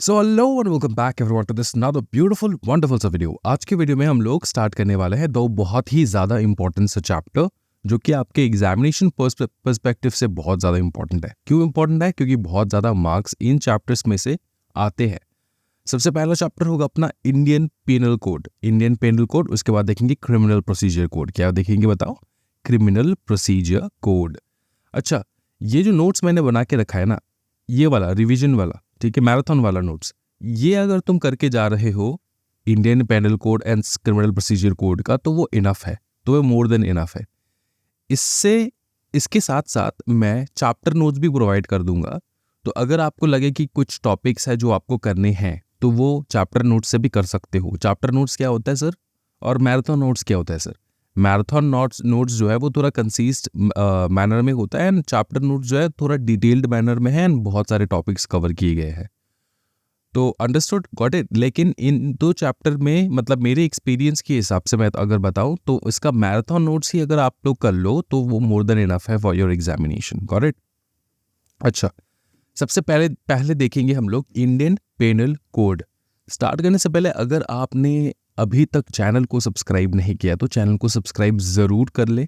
So hello and welcome back everyone to this another beautiful wonderful सा video. आज के video में हम लोग स्टार्ट करने वाले हैं दो बहुत ही ज़्यादा इंपॉर्टेंट सा चैप्टर जो कि आपके एग्जामिनेशन पर्सपेक्टिव से बहुत ज़्यादा इंपॉर्टेंट है। क्यों इंपॉर्टेंट है? क्योंकि बहुत ज़्यादा मार्क्स इन चैप्टर्स में से आते हैं। सबसे पहला चैप्टर होगा अपना Indian penal code. Indian penal code, उसके बाद देखेंगे क्रिमिनल प्रोसीजर कोड। क्या देखेंगे बताओ? Criminal procedure code. अच्छा, ये जो नोट्स मैंने बना के रखा है ना, ये वाला रिवीजन वाला, ठीक है, मैराथन वाला नोट्स, ये अगर तुम करके जा रहे हो Indian penal code and criminal procedure code का, तो वो इनफ है, तो वो मोर देन इनफ है। इसके साथ साथ मैं चैप्टर नोट्स भी प्रोवाइड कर दूंगा। तो अगर आपको लगे कि कुछ टॉपिक्स है जो आपको करने हैं, तो वो चैप्टर नोट्स से भी कर सकते हो। चैप्टर नोट्स क्या होता है सर, और मैराथन नोट्स क्या होता है सर? मैराथन नोट्स जो है वो थोड़ा कंसीस्ड मैनर में होता है, एंड चैप्टर नोट्स जो है थोड़ा डिटेल्ड मैनर में है, एंड बहुत सारे टॉपिक्स कवर किए गए हैं। तो अंडरस्टूड, गॉट इट। लेकिन इन दो चैप्टर में, मतलब मेरे एक्सपीरियंस के हिसाब से मैं अगर बताऊं, तो इसका मैराथन नोट्स ही अगर आप लोग कर लो तो वो मोर देन इनफ है for your examination. Got it. अच्छा, सबसे पहले देखेंगे हम लोग इंडियन पेनल कोड। स्टार्ट करने से पहले अगर आपने अभी तक चैनल को सब्सक्राइब नहीं किया तो चैनल को सब्सक्राइब ज़रूर कर ले,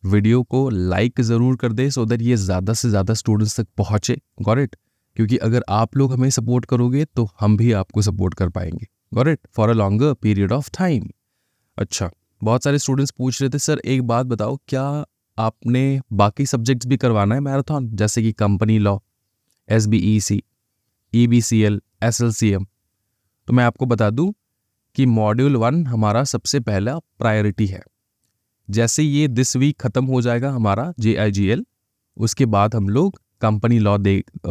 वीडियो को लाइक ज़रूर कर दे, सो दैट ये ज़्यादा से ज़्यादा स्टूडेंट्स तक पहुँचे। Got it. क्योंकि अगर आप लोग हमें सपोर्ट करोगे तो हम भी आपको सपोर्ट कर पाएंगे। Got it, for a longer period of time. अच्छा, बहुत सारे स्टूडेंट्स पूछ रहे थे, सर एक बात बताओ, क्या आपने बाकी सब्जेक्ट्स भी करवाना है मैराथन, जैसे कि company law, SBEC, EBCL, SLCM? तो मैं आपको बता दूं कि मॉड्यूल 1 हमारा सबसे पहला प्रायोरिटी है। जैसे ये दिस वीक ख़त्म हो जाएगा हमारा JIGL, उसके बाद हम लोग कंपनी लॉ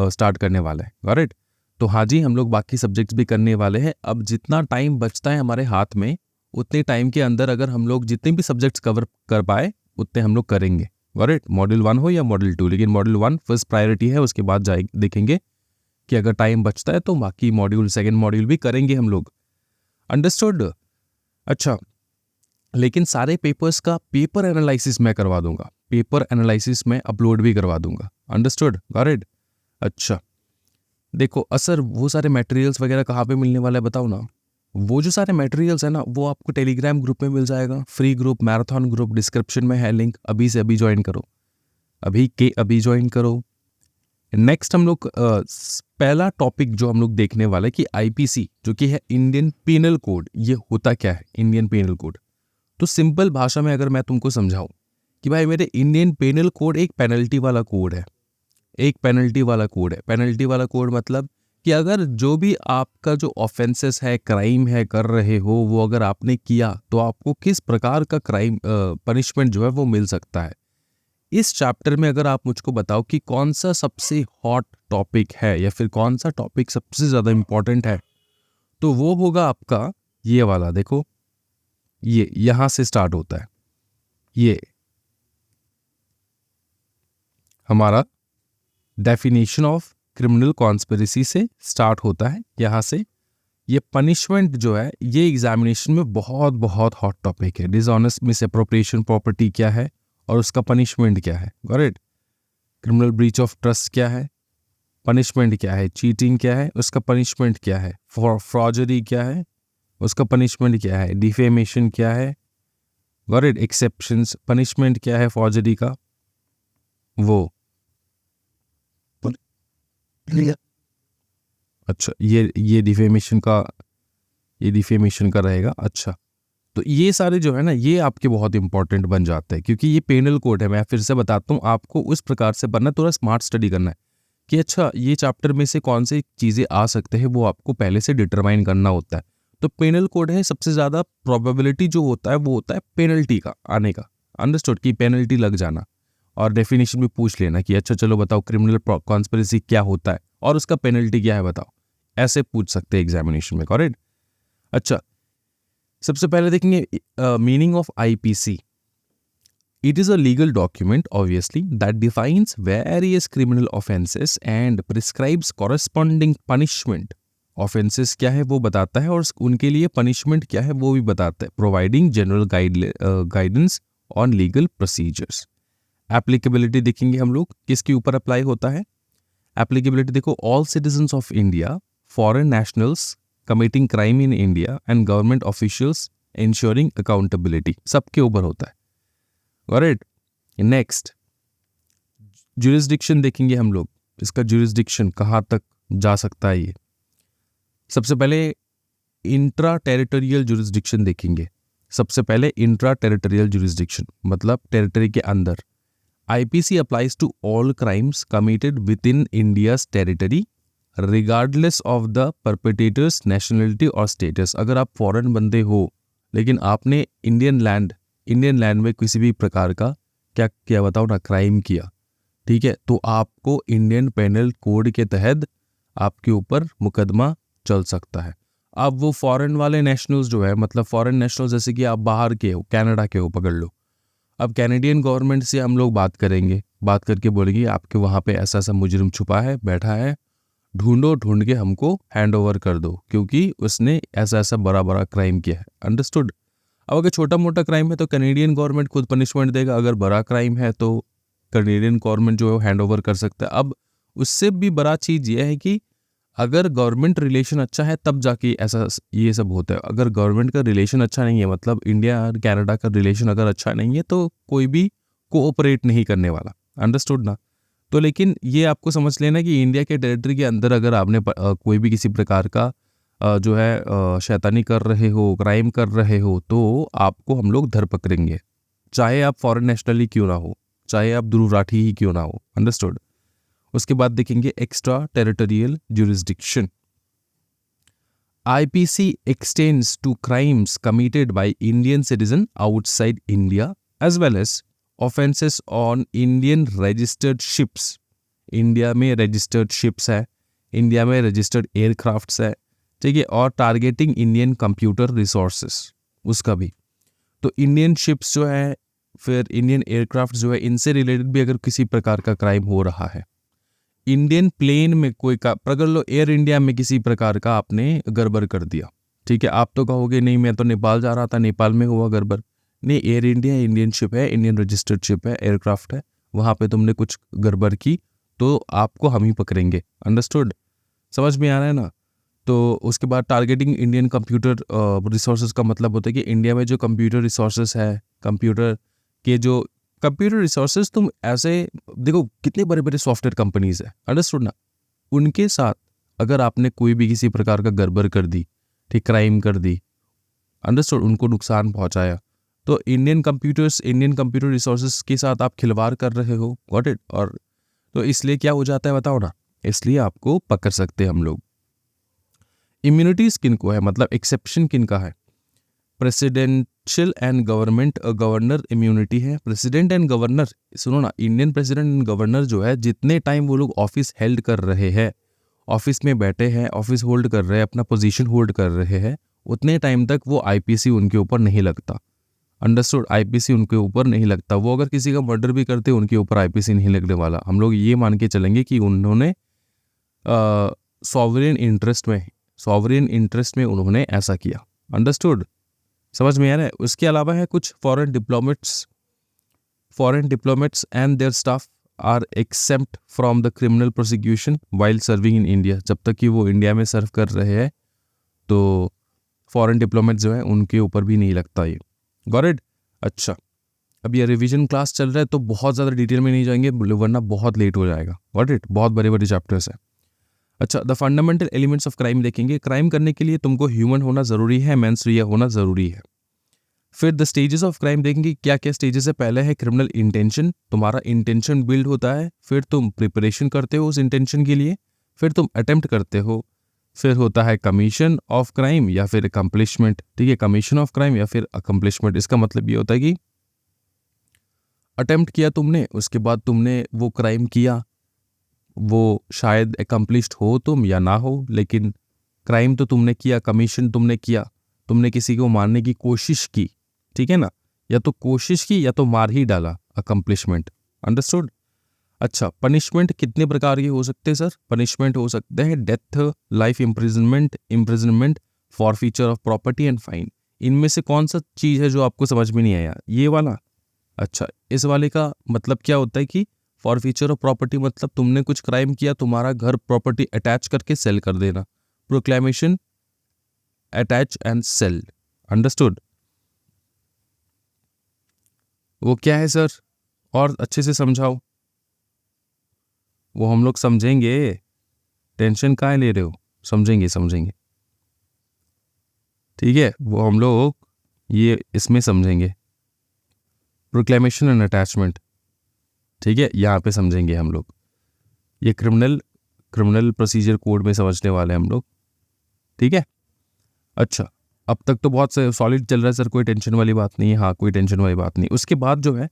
स्टार्ट करने वाले हैं। Got it. तो हाँ जी, हम लोग बाकी सब्जेक्ट्स भी करने वाले हैं। अब जितना टाइम बचता है हमारे हाथ में, उतने टाइम के अंदर अगर हम लोग जितने भी सब्जेक्ट्स कवर कर पाए उतने हम लोग करेंगे। Got it. मॉड्यूल 1 हो या मॉड्यूल 2, लेकिन मॉड्यूल 1 फर्स्ट प्रायोरिटी है। उसके बाद देखेंगे कि अगर टाइम बचता है तो बाकी मॉड्यूल, सेकेंड मॉड्यूल भी करेंगे हम लोग। अंडरस्टूड। अच्छा, लेकिन सारे पेपर्स का पेपर एनालिसिस मैं करवा दूंगा, पेपर एनालिसिस में अपलोड भी करवा दूंगा। Understood, got it. अच्छा, देखो असर वो सारे मटेरियल्स वगैरह कहाँ पे मिलने वाला है बताओ ना। वो जो सारे मटेरियल्स है ना, वो आपको टेलीग्राम ग्रुप में मिल जाएगा, free group, marathon group, description में है लिंक। अभी से अभी ज्वाइन करो, अभी ज्वाइन करो। नेक्स्ट हम लोग पहला टॉपिक जो हम लोग देखने वाला है कि IPC, जो कि है इंडियन पेनल कोड, ये होता क्या है इंडियन पेनल कोड? तो सिंपल भाषा में अगर मैं तुमको समझाऊं कि भाई मेरे इंडियन पेनल कोड एक पेनल्टी वाला कोड है, एक पेनल्टी वाला कोड है। पेनल्टी वाला कोड मतलब कि अगर जो भी आपका जो ऑफेंसेस है, क्राइम है कर रहे हो, वो अगर आपने किया तो आपको किस प्रकार का क्राइम पनिशमेंट जो है वो मिल सकता है। इस चैप्टर में अगर आप मुझको बताओ कि कौन सा सबसे हॉट टॉपिक है, या फिर कौन सा टॉपिक सबसे ज़्यादा इंपॉर्टेंट है, तो वो होगा आपका ये वाला। देखो, ये यहां से स्टार्ट होता है, ये हमारा डेफिनेशन ऑफ क्रिमिनल कॉन्स्पिरेसी से स्टार्ट होता है। यहाँ से ये पनिशमेंट जो है, ये एग्जामिनेशन में बहुत बहुत हॉट टॉपिक है। डिसऑनेस्ट मिसअप्रोप्रिएशन प्रॉपर्टी क्या है और उसका पनिशमेंट क्या है। Got it. Criminal breach of trust क्या है, पनिशमेंट क्या है। चीटिंग क्या है, उसका पनिशमेंट क्या है। फ्रॉजरी क्या है, उसका पनिशमेंट क्या है। डिफेमेशन क्या है। Got it. एक्सेप्शंस, पनिशमेंट क्या है फॉर्जरी का, वो। अच्छा, ये डिफेमेशन का रहेगा। अच्छा, तो ये सारे जो है ना, ये आपके बहुत इंपॉर्टेंट बन जाते हैं, क्योंकि ये पेनल कोड है। मैं फिर से बताता हूँ, आपको उस प्रकार से बनना, थोड़ा स्मार्ट स्टडी करना है कि अच्छा ये चैप्टर में से कौन सी चीज़ें आ सकते हैं, वो आपको पहले से डिटरमाइन करना होता है। तो पेनल कोड है, सबसे ज़्यादा प्रोबेबिलिटी जो होता है वो होता है पेनल्टी का आने का। अंडरस्टूड, कि पेनल्टी लग जाना। और डेफिनेशन भी पूछ लेना कि अच्छा चलो बताओ क्रिमिनल कॉन्स्पिरेसी क्या होता है और उसका पेनल्टी क्या है बताओ, ऐसे पूछ सकते हैं एग्जामिनेशन में। करेक्ट। अच्छा, सबसे पहले देखेंगे meaning of IPC। It is a legal document, obviously, that defines various criminal offenses and prescribes corresponding punishment. Offenses क्या है वो बताता है और उनके लिए punishment क्या है वो भी बताता है, providing general guidance on legal procedures. Applicability देखेंगे हम लोग, किसके ऊपर अप्लाई होता है। Applicability देखो, all citizens of India foreign nationals committing crime in India and government officials ensuring accountability, सबके ऊपर होता है। Got it. नेक्स्ट ज्यूरिसडिक्शन देखेंगे हम लोग, इसका ज्यूरिसडिक्शन कहाँ तक जा सकता है। ये सबसे पहले इंट्रा टेरिटोरियल ज्यूरिसडिक्शन देखेंगे। सबसे पहले इंट्रा टेरिटोरियल ज्यूरिसडिक्शन मतलब टेरिटरी के अंदर। IPC applies to all crimes committed within India's territory regardless of the perpetrator's nationality और स्टेटस। अगर आप फॉरेन बंदे हो लेकिन आपने इंडियन लैंड में किसी भी प्रकार का क्या किया बताओ ना, क्राइम किया, ठीक है, तो आपको इंडियन पेनल कोड के तहत आपके ऊपर मुकदमा चल सकता है। अब वो फॉरेन वाले नेशनल्स जो है, मतलब फॉरेन नेशनल्स जैसे कि आप बाहर के हो, कनाडा के हो, पकड़ लो। अब कैनेडियन गवर्नमेंट से हम लोग बात करेंगे, बात करके बोलेंगे आपके वहाँ पे ऐसा ऐसा मुजरिम छुपा है, बैठा है, ढूंढ के हमको हैंड ओवर कर दो क्योंकि उसने ऐसा ऐसा बड़ा क्राइम किया है। अंडरस्टूड। अब अगर छोटा मोटा क्राइम है तो कैनेडियन गवर्नमेंट खुद पनिशमेंट देगा, अगर बड़ा क्राइम है तो कैनेडियन गवर्नमेंट जो है हैंड ओवर कर सकता है। अब उससे भी बड़ा चीज़ ये है कि अगर गवर्नमेंट रिलेशन अच्छा है तब जाके ऐसा ये सब होता है। अगर गवर्नमेंट का रिलेशन अच्छा नहीं है, मतलब इंडिया और कनाडा का रिलेशन अगर अच्छा नहीं है तो कोई भी कोऑपरेट नहीं करने वाला। अंडरस्टूड ना। तो लेकिन ये आपको समझ लेना कि इंडिया के टेरिटरी के अंदर अगर आपने कोई भी किसी प्रकार का जो है शैतानी कर रहे हो, क्राइम कर रहे हो, तो आपको हम लोग धर पकड़ेंगे, चाहे आप फॉरेन नेशनल ही क्यों ना हो, चाहे आप ध्रुव राठी ही क्यों ना हो। अंडरस्टूड। उसके बाद देखेंगे extra territorial jurisdiction. IPC extends to crimes committed by Indian citizen outside India as well as offences on Indian registered ships. India में रजिस्टर्ड शिप्स है, इंडिया में रजिस्टर्ड एयरक्राफ्ट्स है, ठीक है, और टारगेटिंग इंडियन कंप्यूटर रिसोर्सेस, उसका भी। तो इंडियन शिप्स जो है, फिर इंडियन एयरक्राफ्ट जो है, इनसे रिलेटेड भी अगर किसी प्रकार का क्राइम हो रहा है, इंडियन प्लेन में कोई का, पकड़ लो एयर इंडिया में किसी प्रकार का आपने गड़बड़ कर दिया, ठीक है, आप तो कहोगे नहीं मैं तो नेपाल जा रहा था, नेपाल में हुआ गड़बड़। नहीं, एयर इंडिया इंडियन शिप है, इंडियन रजिस्टर्ड शिप है, एयरक्राफ्ट है, वहाँ पे तुमने कुछ गड़बड़ की तो आपको हम ही पकड़ेंगे। अंडरस्टूड। समझ में आ रहा है ना। तो उसके बाद टारगेटिंग इंडियन कंप्यूटर रिसोर्सेज का मतलब होता है कि इंडिया में जो कंप्यूटर रिसोर्सेज है, कंप्यूटर के जो कंप्यूटर रिसोर्सेज, तुम ऐसे देखो कितने बड़े बड़े सॉफ्टवेयर कंपनीज है, अंडरस्टूड ना, उनके साथ अगर आपने कोई भी किसी प्रकार का गड़बड़ कर दी, ठीक, क्राइम कर दी, अंडरस्टूड, उनको नुकसान पहुंचाया, तो इंडियन कंप्यूटर रिसोर्सेज के साथ आप खिलवाड़ कर रहे हो। Got it. और तो इसलिए क्या हो जाता है बताओ ना, इसलिए आपको पकड़ सकते हैं हम लोग। इम्यूनिटीज किन को है, मतलब एक्सेप्शन किन का है। प्रेसिडेंशियल एंड गवर्नर इम्यूनिटी है। प्रेसिडेंट एंड गवर्नर, सुनो ना, इंडियन प्रेसिडेंट एंड गवर्नर जो है, जितने टाइम वो लोग ऑफिस हेल्ड कर रहे हैं, ऑफिस में बैठे हैं, ऑफिस होल्ड कर रहे हैं, अपना पोजीशन होल्ड कर रहे हैं, उतने टाइम तक वो आईपीसी उनके ऊपर नहीं लगता। अंडरस्टूड। आईपीसी उनके ऊपर नहीं लगता। वो अगर किसी का मर्डर भी करते उनके ऊपर आईपीसी नहीं लगने वाला। हम लोग ये मान के चलेंगे कि उन्होंने सॉवरेन इंटरेस्ट में उन्होंने ऐसा किया। अंडरस्टूड। समझ में आ रहा है। उसके अलावा है कुछ foreign diplomats and their staff are except from the criminal prosecution while serving in India. जब तक कि वो इंडिया में सर्व कर रहे हैं तो फॉरेन डिप्लोमेट जो है उनके ऊपर भी नहीं लगता ये। Got it. अच्छा, अब ये रिवीजन क्लास चल रहा है तो बहुत ज़्यादा डिटेल में नहीं जाएंगे वरना बहुत लेट हो जाएगा। Got it. बहुत बड़े बड़े चैप्टर्स हैं। अच्छा, the fundamental elements of crime देखेंगे। क्राइम करने के लिए तुमको ह्यूमन होना ज़रूरी है, मेंस रिया होना ज़रूरी है। फिर द स्टेजेस ऑफ क्राइम देखेंगे, क्या क्या स्टेजेस है। पहले है क्रिमिनल इंटेंशन, तुम्हारा इंटेंशन बिल्ड होता है, फिर तुम प्रिपरेशन करते हो उस इंटेंशन के लिए, फिर तुम अटेम्प्ट करते हो, फिर होता है कमीशन ऑफ क्राइम या फिर अकम्प्लिशमेंट। ठीक है, कमीशन ऑफ क्राइम या फिर अकम्प्लिशमेंट। इसका मतलब ये होता है कि अटेम्प्ट किया तुमने, उसके बाद तुमने वो क्राइम किया, वो शायद अकम्प्लिश्ड हो तुम या ना हो, लेकिन क्राइम तो तुमने किया, कमीशन तुमने किया, तुमने किसी को मारने की कोशिश की, ठीक है ना, या तो कोशिश की या तो मार ही डाला, अकम्प्लिशमेंट। अंडरस्टूड। अच्छा, पनिशमेंट कितने प्रकार के हो सकते हैं सर। पनिशमेंट हो सकते हैं death, life imprisonment, forfeiture of property and fine. इनमें से कौन सा चीज़ है जो आपको समझ में नहीं आया, ये वाला। अच्छा, इस वाले का मतलब क्या होता है कि फॉरफीचर ऑफ प्रॉपर्टी मतलब तुमने कुछ क्राइम किया, तुम्हारा घर प्रॉपर्टी अटैच करके सेल कर देना, proclamation, attach and sale. Understood? वो क्या है सर? और अच्छे से समझाओ। वो हम लोग समझेंगे, टेंशन काहे ले रहे हो? समझेंगे समझेंगे, ठीक है, वो हम लोग ये इसमें समझेंगे, प्रोक्लेमेशन एंड अटैचमेंट, ठीक है, यहाँ पे समझेंगे हम लोग। ये क्रिमिनल प्रोसीजर कोड में समझने वाले हैं हम लोग, ठीक है। अच्छा, अब तक तो बहुत सॉलिड चल रहा है सर, कोई टेंशन वाली बात नहीं है। हाँ, कोई टेंशन वाली बात नहीं। उसके बाद जो है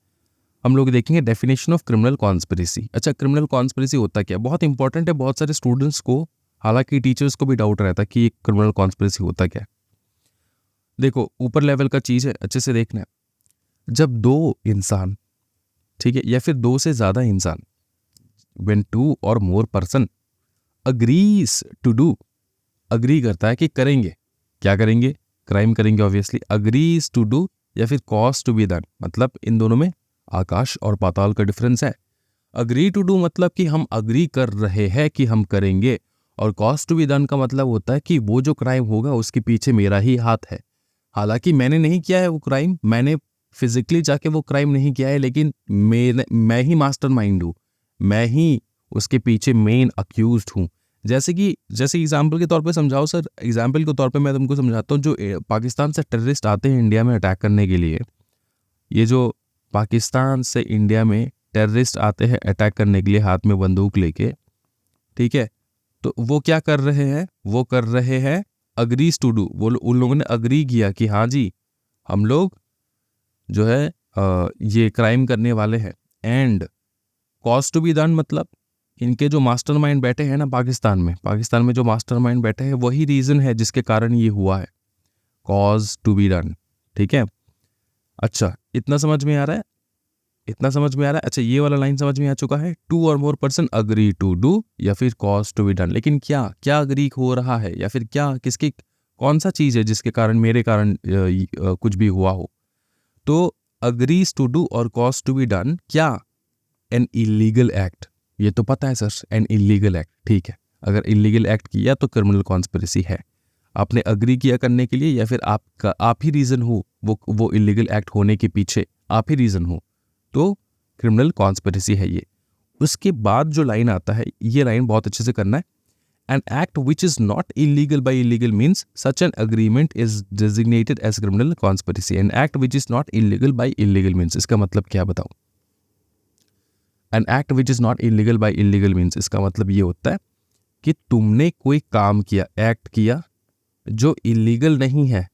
हम लोग देखेंगे डेफिनेशन ऑफ क्रिमिनल कॉन्स्पिरेसी। अच्छा, क्रिमिनल कॉन्स्पिरेसी होता क्या? बहुत इंपॉर्टेंट है बहुत सारे स्टूडेंट्स को, हालांकि टीचर्स को भी डाउट रहता है कि क्रिमिनल कॉन्स्पिरेसी होता क्या है। देखो, ऊपर लेवल का चीज़ है, अच्छे से देखना है। जब दो इंसान, ठीक है, या फिर दो से ज़्यादा इंसान, when two or more person agrees to do, agree करता है कि करेंगे, क्या करेंगे? क्राइम करेंगे ऑब्वियसली। agrees to do या फिर cause to be done, मतलब इन दोनों में आकाश और पाताल का डिफरेंस है। अग्री टू डू मतलब कि हम अग्री कर रहे हैं कि हम करेंगे, और कॉज टू बी डन का मतलब होता है कि वो जो क्राइम होगा उसके पीछे मेरा ही हाथ है। हालांकि मैंने नहीं किया है वो क्राइम, मैंने फिजिकली जाके वो क्राइम नहीं किया है, लेकिन मैं ही मास्टर माइंड हूँ, मैं ही उसके पीछे मेन अक्यूज्ड हूँ। जैसे एग्जाम्पल के तौर पे समझाओ सर, एग्जाम्पल के तौर पे मैं तुमको समझाता हूँ। जो पाकिस्तान से टेररिस्ट आते हैं इंडिया में अटैक करने के लिए, ये जो पाकिस्तान से इंडिया में टेररिस्ट आते हैं अटैक करने के लिए हाथ में बंदूक लेके, ठीक है, तो वो क्या कर रहे हैं? वो कर रहे हैं अग्रीज टू डू। वो उन लोगों ने अग्री किया कि हाँ जी, हम लोग जो है ये क्राइम करने वाले हैं। And cause to be done मतलब इनके जो मास्टरमाइंड बैठे हैं ना पाकिस्तान में जो मास्टरमाइंड बैठे हैं, वही रीज़न है जिसके कारण ये हुआ है, कॉज टू बी डन, ठीक है। अच्छा, इतना समझ में आ रहा है? अच्छा, ये वाला लाइन समझ में आ चुका है। Two or more person agree to do या फिर कॉज टू बी डन। लेकिन क्या अग्री हो रहा है, या फिर क्या, किसकी, कौन सा चीज़ है जिसके कारण, मेरे कारण कुछ भी हुआ हो? तो अग्रीज टू डू और कॉज टू बी डन क्या? An illegal act. ये तो पता है सर, एन इलीगल एक्ट, ठीक है। अगर इलीगल एक्ट किया तो क्रिमिनल कॉन्स्पिरेसी है। आपने अग्री किया करने के लिए, या फिर आप ही रीज़न हो वो इलीगल एक्ट होने के पीछे, आप ही रीज़न हो, तो क्रिमिनल कॉन्स्पिरेसी है ये। उसके बाद जो लाइन आता है, ये लाइन बहुत अच्छे से करना है। An act which is not illegal by illegal means such an agreement is designated as criminal conspiracy. An act which is not illegal by illegal means, इसका मतलब क्या बताओ? An act which is not illegal by illegal means, इसका मतलब ये होता है कि तुमने कोई काम किया, एक्ट किया जो इलीगल नहीं है,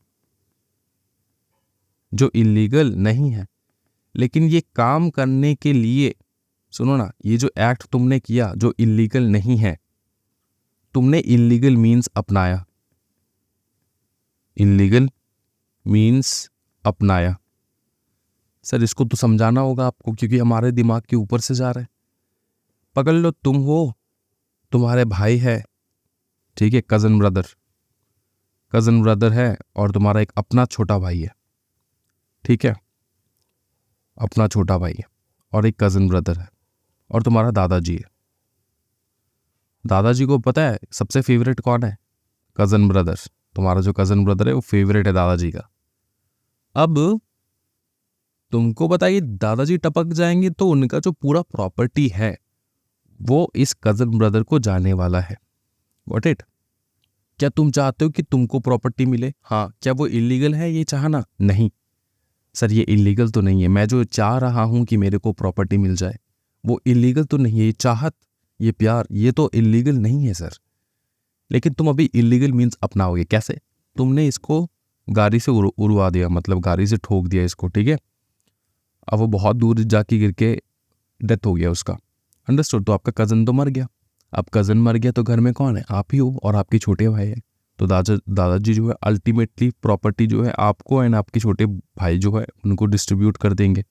लेकिन ये काम करने के लिए, सुनो ना, ये जो एक्ट तुमने किया जो इलीगल नहीं है, तुमने इलीगल मीन्स अपनाया, सर इसको तो समझाना होगा आपको, क्योंकि हमारे दिमाग के ऊपर से जा रहा है। पकड़ लो, तुम हो, तुम्हारे भाई है, ठीक है, कज़न ब्रदर है, और तुम्हारा एक अपना छोटा भाई है, ठीक है, अपना छोटा भाई है, और एक कज़न ब्रदर है, और तुम्हारा दादाजी है। दादाजी को पता है सबसे फेवरेट कौन है? Cousin brother. तुम्हारा जो कज़न ब्रदर है वो फेवरेट है दादाजी का। अब तुमको बताइए, दादाजी टपक जाएंगे तो उनका जो पूरा प्रॉपर्टी है वो इस कज़न ब्रदर को जाने वाला है। Got it? क्या तुम चाहते हो कि तुमको प्रॉपर्टी मिले? हाँ। क्या वो इलीगल है ये चाहना? नहीं सर, ये इलीगल तो नहीं है। मैं जो चाह रहा हूं कि मेरे को प्रॉपर्टी मिल जाए, वो इलीगल तो नहीं है। ये चाहत, ये प्यार, ये तो इलीगल नहीं है सर। लेकिन तुम अभी इलीगल मीन्स अपनाओगे कैसे? तुमने इसको गाड़ी से उड़वा दिया, मतलब गाड़ी से ठोक दिया इसको, ठीक है। अब वो बहुत दूर जाके गिर के डेथ हो गया उसका। अंडरस्टूड? तो आपका कज़न तो मर गया। अब कज़न मर गया तो घर में कौन है? आप ही हो, और आपके छोटे भाई है। तो दादाजी जो है अल्टीमेटली प्रॉपर्टी जो है आपको एंड आपके छोटे भाई जो है उनको डिस्ट्रीब्यूट कर देंगे,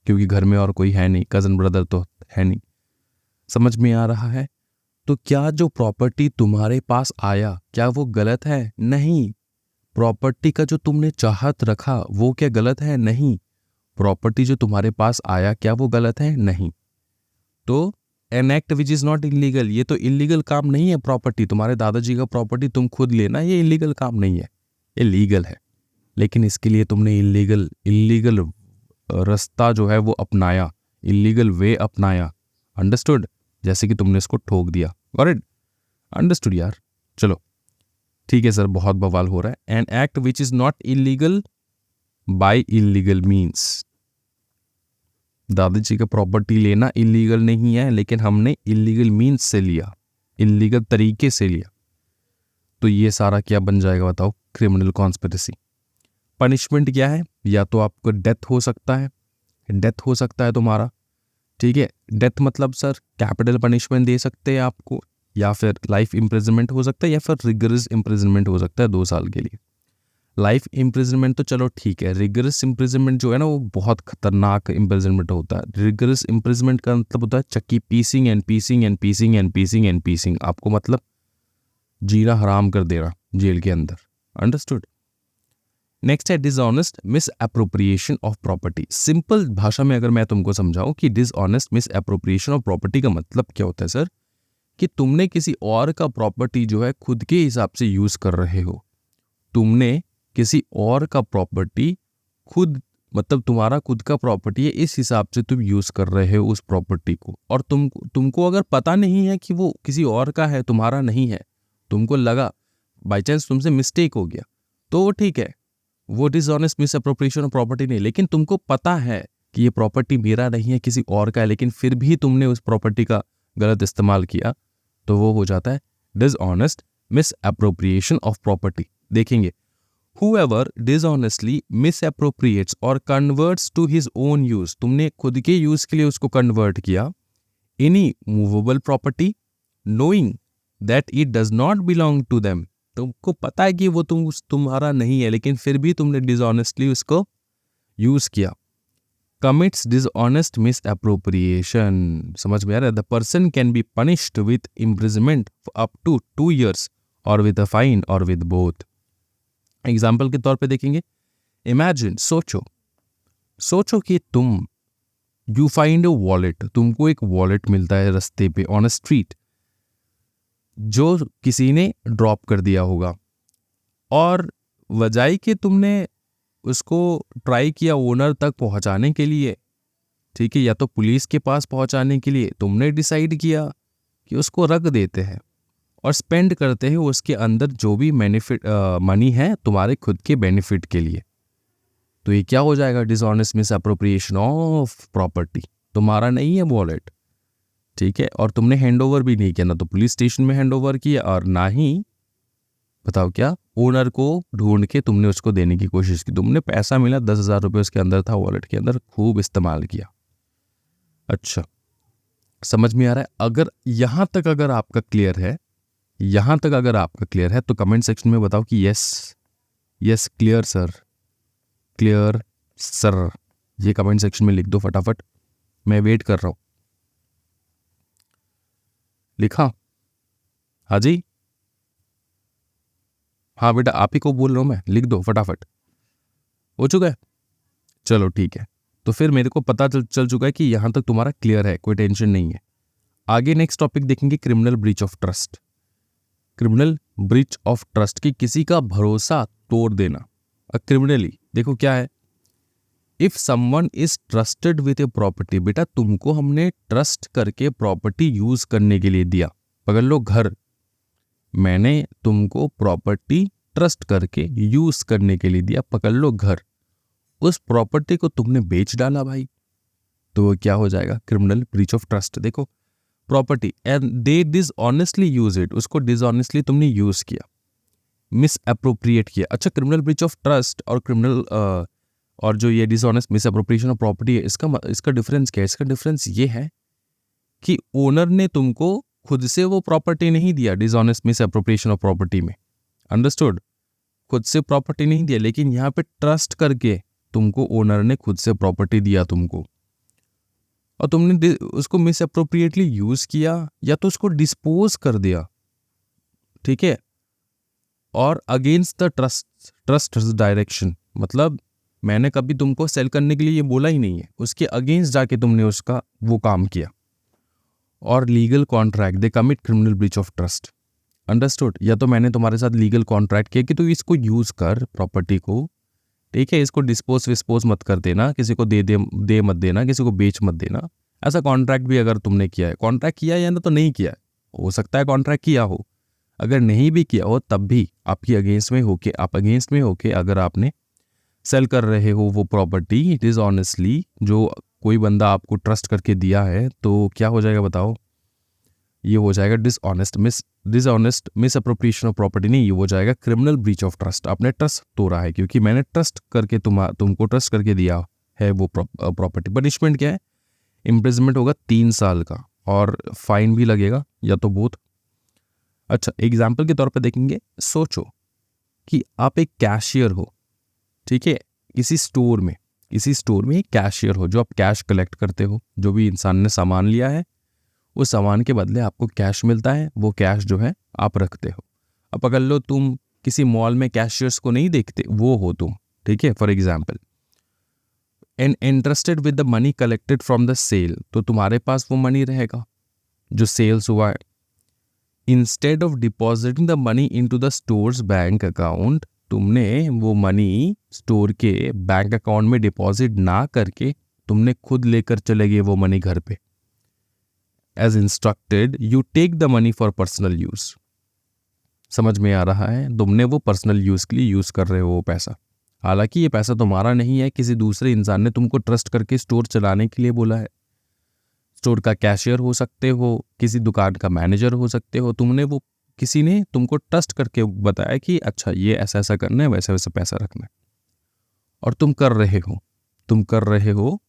क्योंकि घर में और कोई है नहीं, कज़न ब्रदर तो है नहीं। समझ में आ रहा है? तो क्या जो प्रॉपर्टी तुम्हारे पास आया, क्या वो गलत है? नहीं। प्रॉपर्टी का जो तुमने चाहत रखा वो क्या गलत है? नहीं। प्रॉपर्टी जो तुम्हारे पास आया, क्या वो गलत है? नहीं। तो N act which is not illegal, ये तो इलीगल काम नहीं है। प्रॉपर्टी, तुम्हारे दादाजी का प्रॉपर्टी तुम खुद लेना, ये इलीगल काम नहीं है, ये लीगल है। लेकिन इसके लिए तुमने इलीगल रास्ता जो है वो अपनाया, इलीगल वे अपनाया। अंडरस्टूड? जैसे कि तुमने इसको ठोक दिया। Got it? अंडरस्टूड यार। चलो ठीक है सर, बहुत बवाल हो रहा है। An act which is not illegal by illegal means, दादाजी का प्रॉपर्टी लेना इलीगल नहीं है, लेकिन हमने इलीगल मीन्स से लिया, इलीगल तरीके से लिया, तो ये सारा क्या बन जाएगा बताओ? Criminal conspiracy. पनिशमेंट क्या है? या तो आपको डेथ हो सकता है, डेथ हो सकता है तुम्हारा, ठीक है। डेथ मतलब सर कैपिटल पनिशमेंट दे सकते हैं आपको, या फिर लाइफ इम्प्रिजनमेंट हो सकता है, या फिर रिगरस इम्प्रिजनमेंट हो सकता है 2 साल के लिए। लाइफ इम्प्रिजनमेंट तो चलो ठीक है, रिगरस इम्प्रिजनमेंट जो है ना वो बहुत खतरनाक इम्प्रिजनमेंट होता है। रिगरस इम्प्रिजनमेंट का मतलब होता है चक्की पीसिंग एंड पीसिंग एंड पीसिंग एंड पीसिंग एंड पीसिंग, आपको मतलब जीना हराम कर देना जेल के अंदर। अंडरस्टूड? नेक्स्ट है dishonest miss appropriation of property. Simple भाषा में अगर मैं तुमको समझाऊं कि dishonest miss appropriation of property का मतलब क्या होता है सर, कि तुमने किसी और का प्रॉपर्टी जो है खुद के हिसाब से यूज कर रहे हो। तुमने किसी और का प्रॉपर्टी खुद, मतलब तुम्हारा खुद का प्रॉपर्टी है, इस हिसाब से तुम यूज कर रहे हो उस प्रॉपर्टी को, और तुमको अगर पता नहीं है कि वो किसी और का है, तुम्हारा नहीं है, तुमको लगा बाई चांस तुमसे मिस्टेक हो गया, तो वो ठीक है, वो dishonest miss appropriation of property नहीं। लेकिन तुमको पता है कि ये प्रॉपर्टी मेरा नहीं है, किसी और का है, लेकिन फिर भी तुमने उस प्रॉपर्टी का गलत इस्तेमाल किया, तो वो हो जाता है dishonest miss appropriation of property. देखेंगे, whoever dishonestly misappropriates or converts to his own use, तुमने खुद के यूज के लिए उसको कन्वर्ट किया, any movable property knowing that it does not belong to them, तुमको पता है कि वो तुम्हारा नहीं है, लेकिन फिर भी तुमने डिसऑनेस्टली उसको यूज किया। commits dishonest misappropriation, समझ में आ रहा है? the person can be punished with imprisonment up to 2 years or with a fine or with both। Example के तौर पे देखेंगे, इमेजिन, सोचो कि तुम यू फाइंड अ वॉलेट, तुमको एक वॉलेट मिलता है रास्ते पे ऑन अ स्ट्रीट, जो किसी ने ड्रॉप कर दिया होगा, और वजाई कि तुमने उसको ट्राई किया ओनर तक पहुंचाने के लिए, ठीक है, या तो पुलिस के पास पहुंचाने के लिए, तुमने डिसाइड किया कि उसको रख देते हैं और स्पेंड करते हैं उसके अंदर जो भी मनी है तुम्हारे खुद के बेनिफिट के लिए, तो ये क्या हो जाएगा? Dishonest miss appropriation of property. तुम्हारा नहीं है वॉलेट, ठीक है, और तुमने हैंडओवर भी नहीं किया, ना तो पुलिस स्टेशन में हैंडओवर किया, और ना ही बताओ क्या ओनर को ढूंढ के तुमने उसको देने की कोशिश की। तुमने पैसा मिला 10,000 रुपये उसके अंदर था, वॉलेट के अंदर, खूब इस्तेमाल किया। अच्छा, समझ में आ रहा है? अगर यहां तक अगर आपका क्लियर है, यहां तक अगर आपका क्लियर है, तो कमेंट सेक्शन में बताओ कि यस क्लियर सर, ये कमेंट सेक्शन में लिख दो फटाफट, मैं वेट कर रहा हूं। लिखा? हाँ जी, हाँ बेटा आप ही को बोल रहा हूं मैं, लिख दो फटाफट। हो चुका है? चलो ठीक है, तो फिर मेरे को पता चल चुका है कि यहां तक तुम्हारा क्लियर है, कोई टेंशन नहीं है। आगे नेक्स्ट टॉपिक देखेंगे, criminal breach of trust. Criminal breach of trust की किसी का भरोसा तोड़ देना, क्रिमिनली। देखो क्या है, if someone is trusted with a property, बेटा तुमको हमने ट्रस्ट करके प्रॉपर्टी यूज करने के लिए दिया, पकड़ लो घर, मैंने तुमको प्रॉपर्टी ट्रस्ट करके यूज करने के लिए दिया, पकड़ लो घर, उस प्रॉपर्टी को तुमने बेच डाला भाई, तो वो क्या हो जाएगा? Criminal breach of trust. देखो property and they dishonestly use it, उसको डिसऑनेस्टली तुमने यूज किया, मिस अप्रोप्रिएट किया। अच्छा, क्रिमिनल ब्रीच ऑफ ट्रस्ट और क्रिमिनल और जो ये dishonest misappropriation of property है, इसका डिफरेंस क्या है? इसका डिफरेंस ये है कि ओनर ने तुमको खुद से वो प्रॉपर्टी नहीं दिया dishonest misappropriation of property में। अंडरस्टूड? खुद से प्रॉपर्टी नहीं दिया, लेकिन यहाँ पे ट्रस्ट करके तुमको ओनर ने खुद से प्रॉपर्टी दिया तुमको, और तुमने उसको मिस अप्रोप्रिएटली यूज किया, या तो उसको डिस्पोज कर दिया, ठीक है, और अगेंस्ट द ट्रस्ट डायरेक्शन, मतलब मैंने कभी तुमको सेल करने के लिए ये बोला ही नहीं है, उसके अगेंस्ट जाके तुमने उसका वो काम किया, और legal contract they commit criminal breach of trust. Understood? या तो मैंने तुम्हारे साथ लीगल कॉन्ट्रैक्ट किया कि तू इसको यूज़ कर प्रॉपर्टी को, ठीक है, इसको डिस्पोज विस्पोज मत कर देना, किसी को दे मत देना, किसी को बेच मत देना। ऐसा कॉन्ट्रैक्ट भी अगर तुमने किया है, कॉन्ट्रैक्ट किया है या ना तो नहीं किया है, हो सकता है कॉन्ट्रैक्ट किया हो, अगर नहीं भी किया हो तब भी आपकी अगेंस्ट में होके अगर आपने सेल कर रहे हो वो प्रॉपर्टी डिसऑनेस्टली, जो कोई बंदा आपको ट्रस्ट करके दिया है, तो क्या हो जाएगा बताओ? ये हो जाएगा डिसऑनेस्ट मिसअप्रोप्रिएशन ऑफ प्रॉपर्टी, नहीं, ये हो जाएगा क्रिमिनल ब्रीच ऑफ ट्रस्ट। आपने ट्रस्ट तोड़ा है, क्योंकि मैंने ट्रस्ट करके तुमको ट्रस्ट करके दिया है वो प्रॉपर्टी। पनिशमेंट क्या है? इम्प्रिजनमेंट होगा 3 साल का, और फाइन भी लगेगा, या तो बोथ। अच्छा, एग्जाम्पल के तौर पे देखेंगे, सोचो कि आप एक कैशियर हो, ठीक है, किसी स्टोर में एक कैशियर हो, जो आप कैश कलेक्ट करते हो, जो भी इंसान ने सामान लिया है उस सामान के बदले आपको कैश मिलता है, वो कैश जो है आप रखते हो। अब पकड़ लो तुम किसी मॉल में कैशियर्स को नहीं देखते, वो हो तुम, ठीक है, for example, and interested with the money collected from the sale, तो तुम्हारे पास वो मनी रहेगा जो सेल्स हुआ है। Instead of depositing the money into the stores bank account, तुमने वो मनी स्टोर के बैंक अकाउंट में डिपॉजिट ना करके तुमने खुद लेकर चले गए वो मनी घर पे। As instructed you take the money for personal use. समझ में आ रहा है? तुमने वो पर्सनल यूज के लिए यूज कर रहे हो वो पैसा, हालांकि ये पैसा तुम्हारा नहीं है, किसी दूसरे इंसान ने तुमको ट्रस्ट करके स्टोर चलाने के लिए बोला है। स्टोर का कैशियर हो सकते हो, किसी दुकान का मैनेजर हो सकते हो, किसी ने तुमको ट्रस्ट करके बताया कि अच्छा ये ऐसा ऐसा करना है, वैसा वैसा पैसा रखना है, और तुम कर रहे हो,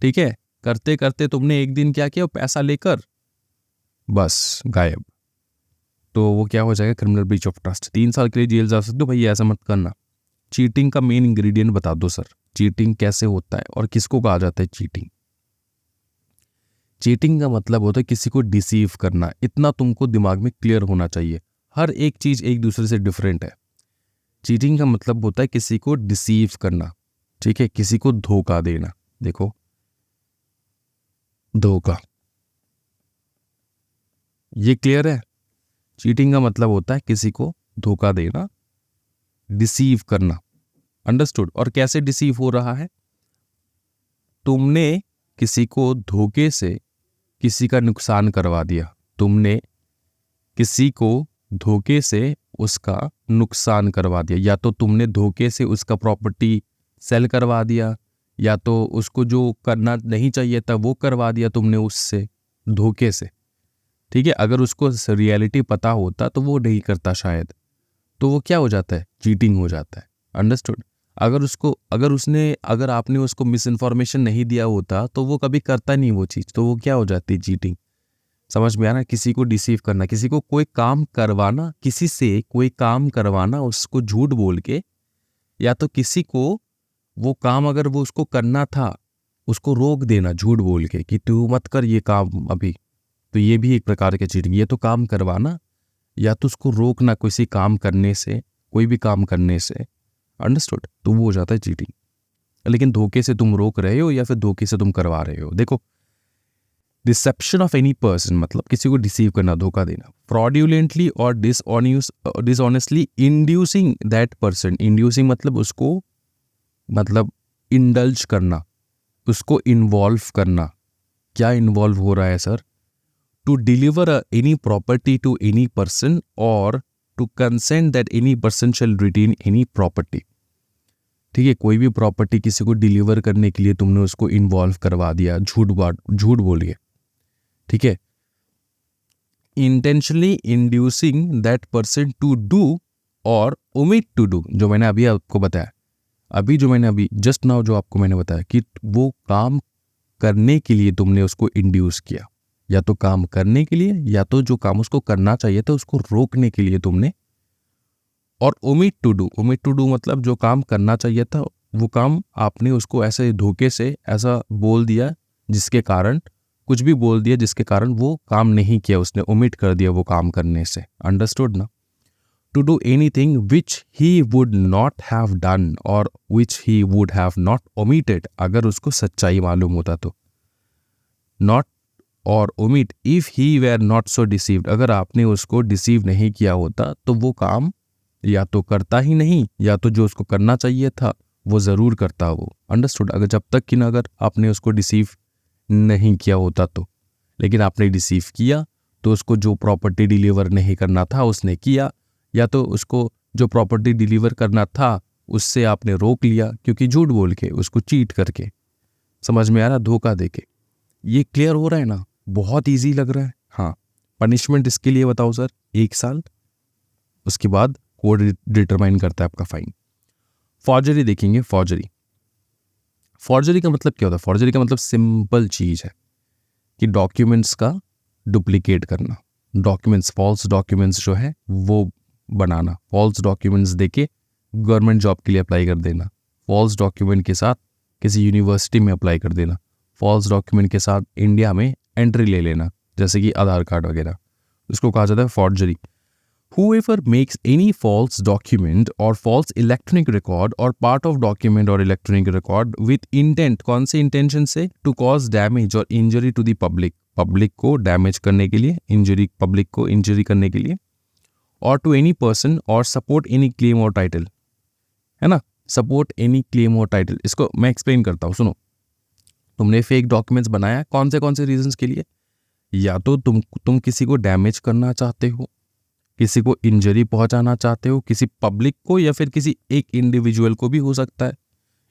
ठीक है। करते करते तुमने एक दिन क्या किया, पैसा लेकर बस गायब, तो वो क्या हो जाएगा? Criminal breach of trust. 3 साल के लिए जेल जा सकते हो। भाई ऐसा मत करना। चीटिंग का मेन इंग्रेडिएंट बता दो सर, चीटिंग कैसे होता है और किसको कहा जाता है चीटिंग? चीटिंग का मतलब होता है किसी को डिसीव करना। इतना तुमको दिमाग में क्लियर होना चाहिए, हर एक चीज एक दूसरे से डिफरेंट है। चीटिंग का मतलब होता है किसी को डिसीव करना, ठीक है, किसी को धोखा देना। देखो, धोखा, ये क्लियर है? चीटिंग का मतलब होता है किसी को धोखा देना, डिसीव करना। अंडरस्टूड? और कैसे डिसीव हो रहा है? तुमने किसी को धोखे से किसी का नुकसान करवा दिया, तुमने किसी को धोखे से उसका नुकसान करवा दिया, या तो तुमने धोखे से उसका प्रॉपर्टी सेल करवा दिया, या तो उसको जो करना नहीं चाहिए था वो करवा दिया तुमने उससे धोखे से, ठीक है। अगर उसको रियलिटी पता होता तो वो नहीं करता शायद, तो वो क्या हो जाता है? चीटिंग हो जाता है। अंडरस्टूड? अगर आपने उसको मिस इन्फॉर्मेशन नहीं दिया होता तो वो कभी करता नहीं वो चीज़, तो वो क्या हो जाती है? चीटिंग। समझ में आना? किसी को डिसीव करना, किसी को कोई काम करवाना, किसी से कोई काम करवाना उसको झूठ बोल के, या तो किसी को वो काम अगर वो उसको करना था उसको रोक देना झूठ बोल के कि तू मत कर ये काम अभी, तो ये भी एक प्रकार की चीटिंग। ये तो काम करवाना, या तो उसको रोकना किसी काम करने से, कोई भी काम करने से। अंडरस्टूड? तो वो हो जाता है चीटिंग। लेकिन धोखे से तुम रोक रहे हो या फिर धोखे से तुम करवा रहे हो। देखो, डिसेप्शन ऑफ एनी पर्सन मतलब किसी को डिसीव करना, धोखा देना। फ्रॉड्यूलेंटली और dishonestly inducing that person. Inducing मतलब उसको इंडल्ज करना, उसको इन्वॉल्व करना। क्या इन्वॉल्व हो रहा है sir? To deliver any property to any person or to consent that any person shall retain any property. ठीक है, कोई भी प्रॉपर्टी किसी को डिलीवर करने के लिए तुमने उसको इन्वॉल्व करवा दिया झूठ बोल के, ठीक है। Intentionally inducing that person to do or omit to do, जो मैंने अभी आपको बताया, जस्ट नाउ जो आपको मैंने बताया कि वो काम करने के लिए तुमने उसको इंड्यूस किया, या तो काम करने के लिए या तो जो काम उसको करना चाहिए था उसको रोकने के लिए तुमने। और ओमिट टू डू मतलब जो काम करना चाहिए था वो काम आपने उसको ऐसे धोखे से ऐसा बोल दिया जिसके कारण, कुछ भी बोल दिया जिसके कारण वो काम नहीं किया, उसने ओमिट कर दिया वो काम करने से। अंडरस्टूड ना? To do anything which he would not have done or which he would have not omitted, अगर उसको सच्चाई मालूम होता तो। नॉट और omit if he were not so deceived, अगर आपने उसको डिसीव नहीं किया होता तो वो काम या तो करता ही नहीं, या तो जो उसको करना चाहिए था वो ज़रूर करता वो। अंडरस्टूड? अगर जब तक कि ना अगर आपने उसको डिसीव नहीं किया होता तो, लेकिन आपने डिसीव किया तो उसको जो प्रॉपर्टी डिलीवर नहीं करना था उसने किया, या तो उसको जो प्रॉपर्टी डिलीवर करना था उससे आपने रोक लिया क्योंकि झूठ बोल के, उसको चीट करके। समझ में आ रहा? धोखा देके। ये क्लियर हो रहा है ना? बहुत इजी लग रहा है। हाँ, पनिशमेंट इसके लिए बताओ सर, 1 साल। उसके बाद कोर्ट डिटरमाइन करता है आपका फाइन। फॉर्जरी देखेंगे। फॉर्जरी का मतलब क्या होता है? फॉर्जरी का मतलब सिंपल चीज है कि डॉक्यूमेंट्स का डुप्लीकेट करना, डॉक्यूमेंट्स, फॉल्स डॉक्यूमेंट्स जो है वो बनाना, फॉल्स डॉक्यूमेंट्स देके गवर्नमेंट जॉब के लिए अप्लाई कर देना, फॉल्स डॉक्यूमेंट के साथ किसी यूनिवर्सिटी में अप्लाई कर देना, फॉल्स डॉक्यूमेंट के साथ इंडिया में एंट्री ले लेना, जैसे कि आधार कार्ड वगैरह, उसको कहा जाता है forgery. Whoever makes any false document or false electronic record or part of document or electronic record with intent, कौन से intention से? To cause damage or injury to the public, public को damage करने के लिए, injury, public को injury करने के लिए, or to any person or support any claim or title, है ना? Support any claim or title, इसको मैं explain करता हूँ, सुनो। तुमने फेक डॉक्यूमेंट्स बनाया कौन से रीजंस के लिए? या तो तुम किसी को डैमेज करना चाहते हो, किसी को इंजरी पहुंचाना चाहते हो, किसी पब्लिक को या फिर किसी एक इंडिविजुअल को भी हो सकता है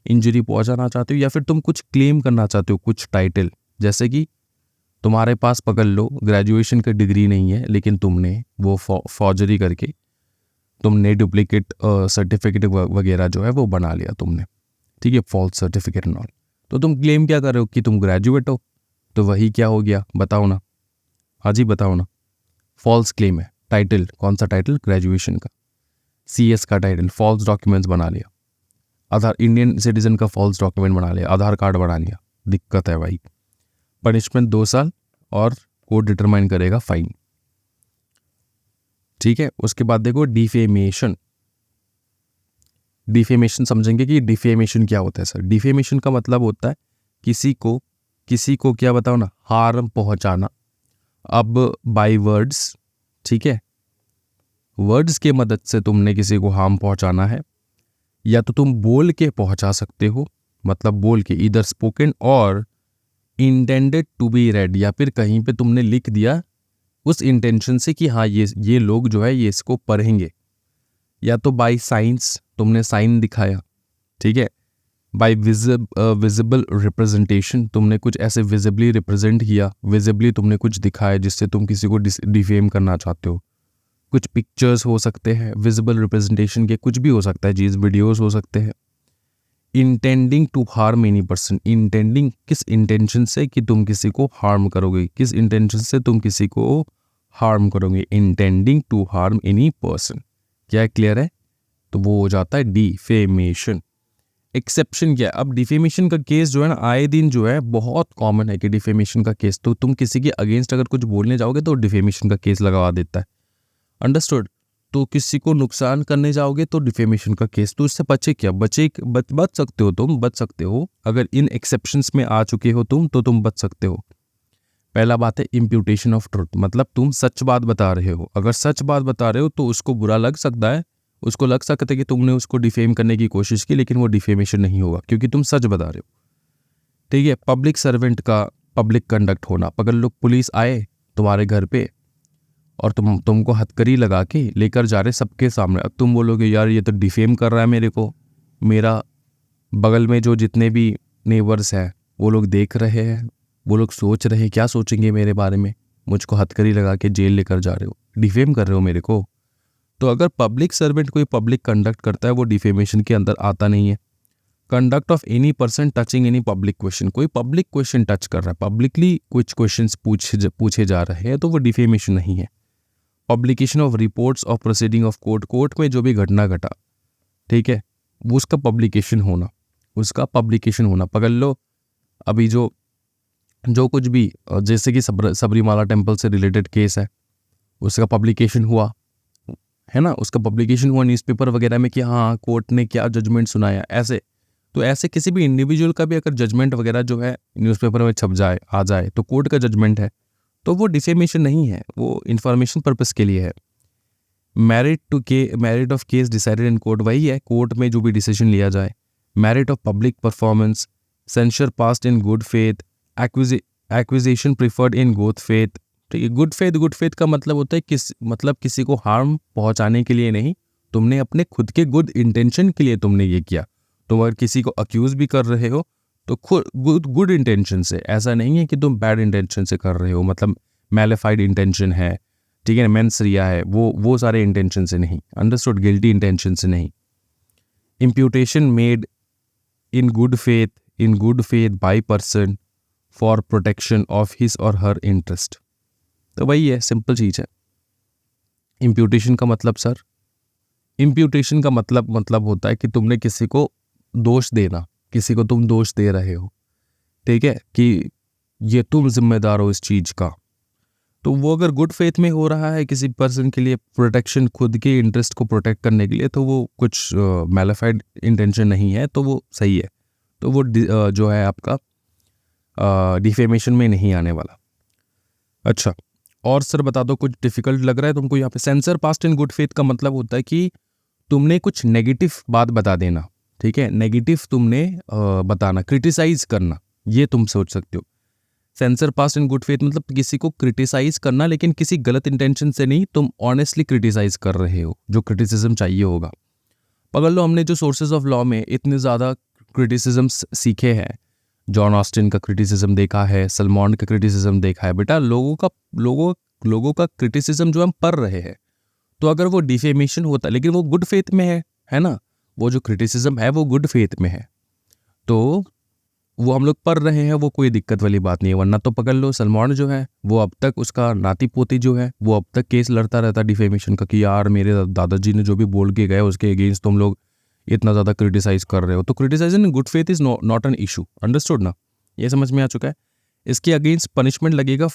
इंजरी पहुंचाना चाहते हो, या फिर तुम कुछ क्लेम करना चाहते हो, कुछ टाइटल, जैसे कि तुम्हारे पास पकड़ लो ग्रेजुएशन की डिग्री नहीं है लेकिन तुमने वो फॉर्जरी करके तुमने डुप्लीकेट सर्टिफिकेट वगैरह जो है वो बना लिया तुमने, ठीक है, फॉल्स सर्टिफिकेट एंड ऑल। तो तुम क्लेम क्या कर रहे हो कि तुम ग्रेजुएट हो, तो वही क्या हो गया बताओ ना? हाँ जी बताओ ना, फॉल्स क्लेम है। टाइटल कौन सा? टाइटल ग्रेजुएशन का, CS का टाइटल, फॉल्स डॉक्यूमेंट्स बना लिया, आधार, इंडियन सिटीजन का फॉल्स डॉक्यूमेंट बना लिया, आधार कार्ड बना लिया, दिक्कत है भाई। पनिशमेंट 2 साल और कोर्ट डिटरमाइन करेगा फाइन, ठीक है। उसके बाद देखो डिफेमेशन। डिफेमेशन समझेंगे कि डिफेमेशन क्या होता है सर? डिफेमेशन का मतलब होता है किसी को क्या बताओ ना, हार्म पहुंचाना। अब बाय वर्ड्स, ठीक है, वर्ड्स के मदद से तुमने किसी को हार्म पहुंचाना है, या तो तुम बोल के पहुंचा सकते हो, मतलब बोल के, इधर स्पोकन और इंटेंडेड टू बी रेड, या फिर कहीं पे तुमने लिख दिया उस इंटेंशन से कि हाँ ये लोग जो है ये इसको पढ़ेंगे, या तो बाय साइंस, तुमने साइन दिखाया, ठीक है, बाय विजिबल रिप्रेजेंटेशन, तुमने कुछ ऐसे विजिबली रिप्रेजेंट किया, विजिबली तुमने कुछ दिखाया जिससे तुम किसी को डिफेम करना चाहते हो। कुछ पिक्चर्स हो सकते हैं विजिबल रिप्रेजेंटेशन के, कुछ भी हो सकता है चीज़, वीडियोस हो सकते हैं। Intending to harm any person, intending किस इंटेंशन से कि तुम किसी को हार्म करोगे, किस इंटेंशन से तुम किसी को हार्म करोगे, intending to harm any person. क्या क्लियर है? तो वो हो जाता है डिफेमेशन। एक्सेप्शन क्या है? अब डिफेमेशन का केस जो है ना, आए दिन जो है बहुत कॉमन है कि डिफेमेशन का केस, तो तुम किसी के अगेंस्ट अगर कुछ बोलने जाओगे तो डिफेमेशन का केस लगवा देता है। अंडरस्टूड? तो किसी को नुकसान करने जाओगे तो डिफेमेशन का केस, तो इससे बच सकते हो, तुम बच सकते हो अगर इन एक्सेप्शंस में आ चुके हो तो तुम बच सकते हो। पहला बात है इम्प्यूटेशन ऑफ ट्रुथ, मतलब तुम सच बात बता रहे हो। अगर सच बात बता रहे हो तो उसको बुरा लग सकता है, उसको लग सकता है कि तुमने उसको डिफेम करने की कोशिश की, लेकिन वो डिफेमेशन नहीं होगा क्योंकि तुम सच बता रहे हो, ठीक है। पब्लिक सर्वेंट का पब्लिक कंडक्ट होना, अगर लोग पुलिस आए तुम्हारे घर पे और तुमको हथकड़ी लगा के लेकर जा रहे सबके सामने, अब तुम बोलोगे यार ये तो डिफेम कर रहा है मेरे को, मेरा बगल में जो जितने भी नेबर्स हैं वो लोग देख रहे हैं, वो लोग सोच रहे हैं क्या सोचेंगे मेरे बारे में, मुझको हथकड़ी लगा के जेल लेकर जा रहे हो, डिफेम कर रहे हो मेरे को। तो अगर पब्लिक सर्वेंट कोई पब्लिक कंडक्ट करता है वो डिफेमेशन के अंदर आता नहीं है। Conduct of any person touching any public question, कोई पब्लिक क्वेश्चन टच कर रहा है, पब्लिकली कुछ क्वेश्चंस पूछे जा रहे हैं तो वो डिफेमेशन नहीं है। Publication of reports of proceeding of court में जो भी घटना घटा, ठीक है, वो उसका पब्लिकेशन होना, पकड़ लो अभी जो कुछ भी, जैसे कि सबरीमाला टेम्पल से रिलेटेड केस है, उसका पब्लिकेशन हुआ है ना, उसका पब्लिकेशन हुआ न्यूज़पेपर वगैरह में कि हाँ कोर्ट ने क्या जजमेंट सुनाया, ऐसे किसी भी इंडिविजुअल का भी अगर जजमेंट वगैरह जो है न्यूज़पेपर में छप जाए, आ जाए, तो कोर्ट का जजमेंट है, तो वो डिफेमेशन नहीं है, वो इंफॉर्मेशन पर्पस के लिए है। Merit of case decided in court, वही है कोर्ट में जो भी डिसीजन लिया जाए। Merit of public performance, sensor passed in good faith, acquisition preferred in good faith. ठीक है, गुड फेथ का मतलब होता है किसी को हार्म पहुंचाने के लिए नहीं, तुमने अपने खुद के गुड इंटेंशन के लिए तुमने ये किया। तुम अगर किसी को अक्यूज भी कर रहे हो तो खुद गुड इंटेंशन से, ऐसा नहीं है कि तुम बैड इंटेंशन से कर रहे हो, मतलब मैलिफाइड इंटेंशन है, ठीक है, मेंस रिया है, वो सारे इंटेंशन से नहीं, अंडरस्टूड, गिल्टी इंटेंशन से नहीं। Imputation made in good faith by person for protection of his और हर इंटरेस्ट। तो वही है, सिंपल चीज है। इम्प्यूटेशन का मतलब होता है कि तुमने किसी को दोष देना, किसी को तुम दोष दे रहे हो, ठीक है, कि ये तुम जिम्मेदार हो इस चीज का। तो वो अगर गुड फेथ में हो रहा है किसी पर्सन के लिए प्रोटेक्शन, खुद के इंटरेस्ट को प्रोटेक्ट करने के लिए, तो वो कुछ मैलिफाइड इंटेंशन नहीं है, तो वो सही है। तो वो जो है आपका डिफेमेशन में नहीं आने वाला। अच्छा, और सर बता दो, कुछ डिफिकल्ट लग रहा है तुमको यहाँ पे? सेंसर पास्ट इन गुड फेथ का मतलब होता है कि तुमने कुछ नेगेटिव बात बता देना, ठीक है, नेगेटिव तुमने बताना, क्रिटिसाइज करना, ये तुम सोच सकते हो। सेंसर पास्ट इन गुड फेथ मतलब किसी को क्रिटिसाइज करना, लेकिन किसी गलत इंटेंशन से नहीं, तुम ऑनेस्टली क्रिटिसाइज कर रहे हो, जो क्रिटिसिज्म चाहिए होगा। पकड़ लो, हमने जो सोर्सेज ऑफ लॉ में इतने ज़्यादा क्रिटिसिज्म्स सीखे हैं, जॉन ऑस्टिन का क्रिटिसिज्म देखा है, सलमॉन का क्रिटिसिज्म देखा है, बेटा लोगों का क्रिटिसिज्म जो हम पढ़ रहे हैं, तो अगर वो डिफेमेशन होता, लेकिन वो गुड फेथ में है ना, वो जो क्रिटिसिज्म है वो गुड फेथ में है, तो वो हम लोग पढ़ रहे हैं, वो कोई दिक्कत वाली बात नहीं है। वरना तो पकड़ लो, सलमान जो है वो अब तक, उसका नाती पोती जो है वो अब तक केस लड़ता रहता डिफेमेशन का, कि यार मेरे दादाजी ने जो भी बोल के गए उसके अगेंस्ट तुम लोग इतना ज़्यादा क्रिटिसाइज कर रहे हो। तो criticization in good faith is not an issue, understood ना, ये समझ में आ चुका है। इसके अगेंस्ट पनिशमेंट लगेगा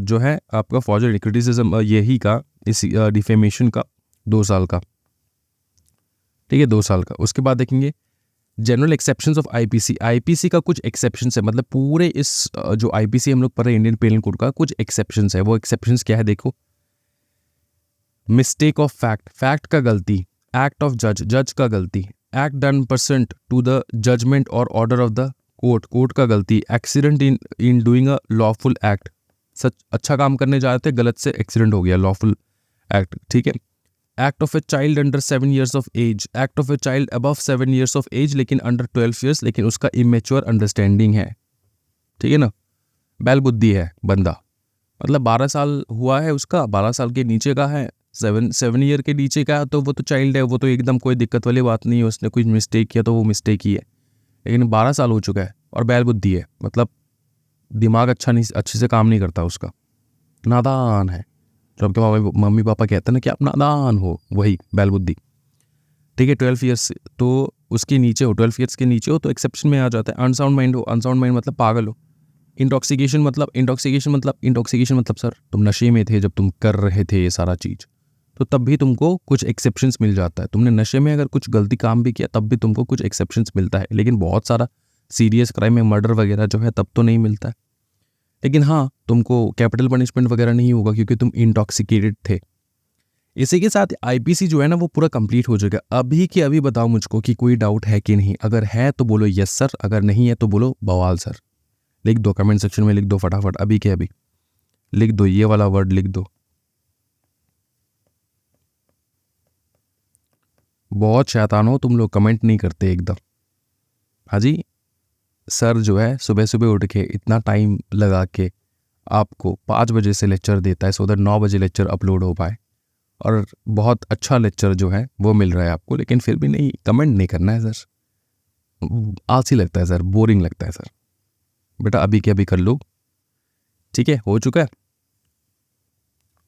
जो है आपका फॉर्जरी क्रिटिसिज्म यही का, इस डिफेमेशन का 2 साल का, ठीक है, 2 साल का। उसके बाद देखेंगे जनरल एक्सेप्शंस ऑफ आईपीसी का कुछ एक्सेप्शंस है, मतलब पूरे इस जो आईपीसी हम लोग पढ़ रहे हैं इंडियन पेनल कोड का, कुछ एक्सेप्शंस है। वो एक्सेप्शंस क्या है देखो, मिस्टेक ऑफ फैक्ट का गलती, एक्ट ऑफ जज का गलती, act done pursuant to the judgment और ऑर्डर ऑफ द कोर्ट का गलती, accident in doing a lawful act, सच अच्छा काम करने जा रहे थे, गलत से एक्सीडेंट हो गया, लॉफुल एक्ट, ठीक है। Act of a child under 7 years of age, act of a child above 7 years of age लेकिन अंडर 12 years, लेकिन उसका इमेच्योर अंडरस्टैंडिंग है, ठीक है ना, बैल बुद्धि है बंदा, मतलब 12 साल हुआ है उसका, 12 साल के नीचे का है, 7 year के नीचे का है, तो वो तो चाइल्ड है, वो तो एकदम कोई दिक्कत वाली बात नहीं है, उसने कुछ मिस्टेक किया तो वो मिस्टेक ही है। लेकिन 12 साल हो चुका है और बैल बुद्धि है, मतलब दिमाग अच्छे से काम नहीं करता उसका, नादान है, जो आपके मम्मी पापा कहते हैं ना कि आप नादान हो, वही बैल बुद्धि, ठीक है। 12 years तो उसके नीचे हो, 12 years के नीचे हो तो एक्सेप्शन में आ जाता है। अनसाउंड माइंड हो, अनसाउंड माइंड मतलब पागल हो। इंटॉक्सिकेशन मतलब सर तुम नशे में थे जब तुम कर रहे थे ये सारा चीज़, तो तब भी तुमको कुछ एक्सेप्शंस मिल जाता है। तुमने नशे में अगर कुछ गलती काम भी किया तब भी तुमको कुछ एक्सेप्शंस मिलता है, लेकिन बहुत सारा सीरियस क्राइम में मर्डर वगैरह जो है तब तो नहीं मिलता है। लेकिन हाँ, तुमको कैपिटल पनिशमेंट वगैरह नहीं होगा क्योंकि तुम इंटॉक्सिकेटेड थे। इसी के साथ आईपीसी जो है ना वो पूरा कंप्लीट हो जाएगा। अभी के अभी बताओ मुझको कि कोई डाउट है कि नहीं, अगर है तो बोलो यस सर, अगर नहीं है तो बोलो बवाल सर। लिख दो कमेंट सेक्शन में, लिख दो फटाफट, अभी के अभी लिख दो, ये वाला वर्ड लिख दो। बहुत शैतान हो तुम लोग, कमेंट नहीं करते एकदम। हाँ जी, सर जो है सुबह सुबह उठ के इतना टाइम लगा के आपको 5 बजे से लेक्चर देता है, सो दैट 9 बजे लेक्चर अपलोड हो पाए, और बहुत अच्छा लेक्चर जो है वो मिल रहा है आपको, लेकिन फिर भी नहीं, कमेंट नहीं करना है सर, आलसी लगता है सर, बोरिंग लगता है सर। बेटा अभी के अभी कर लो, ठीक है, हो चुका है।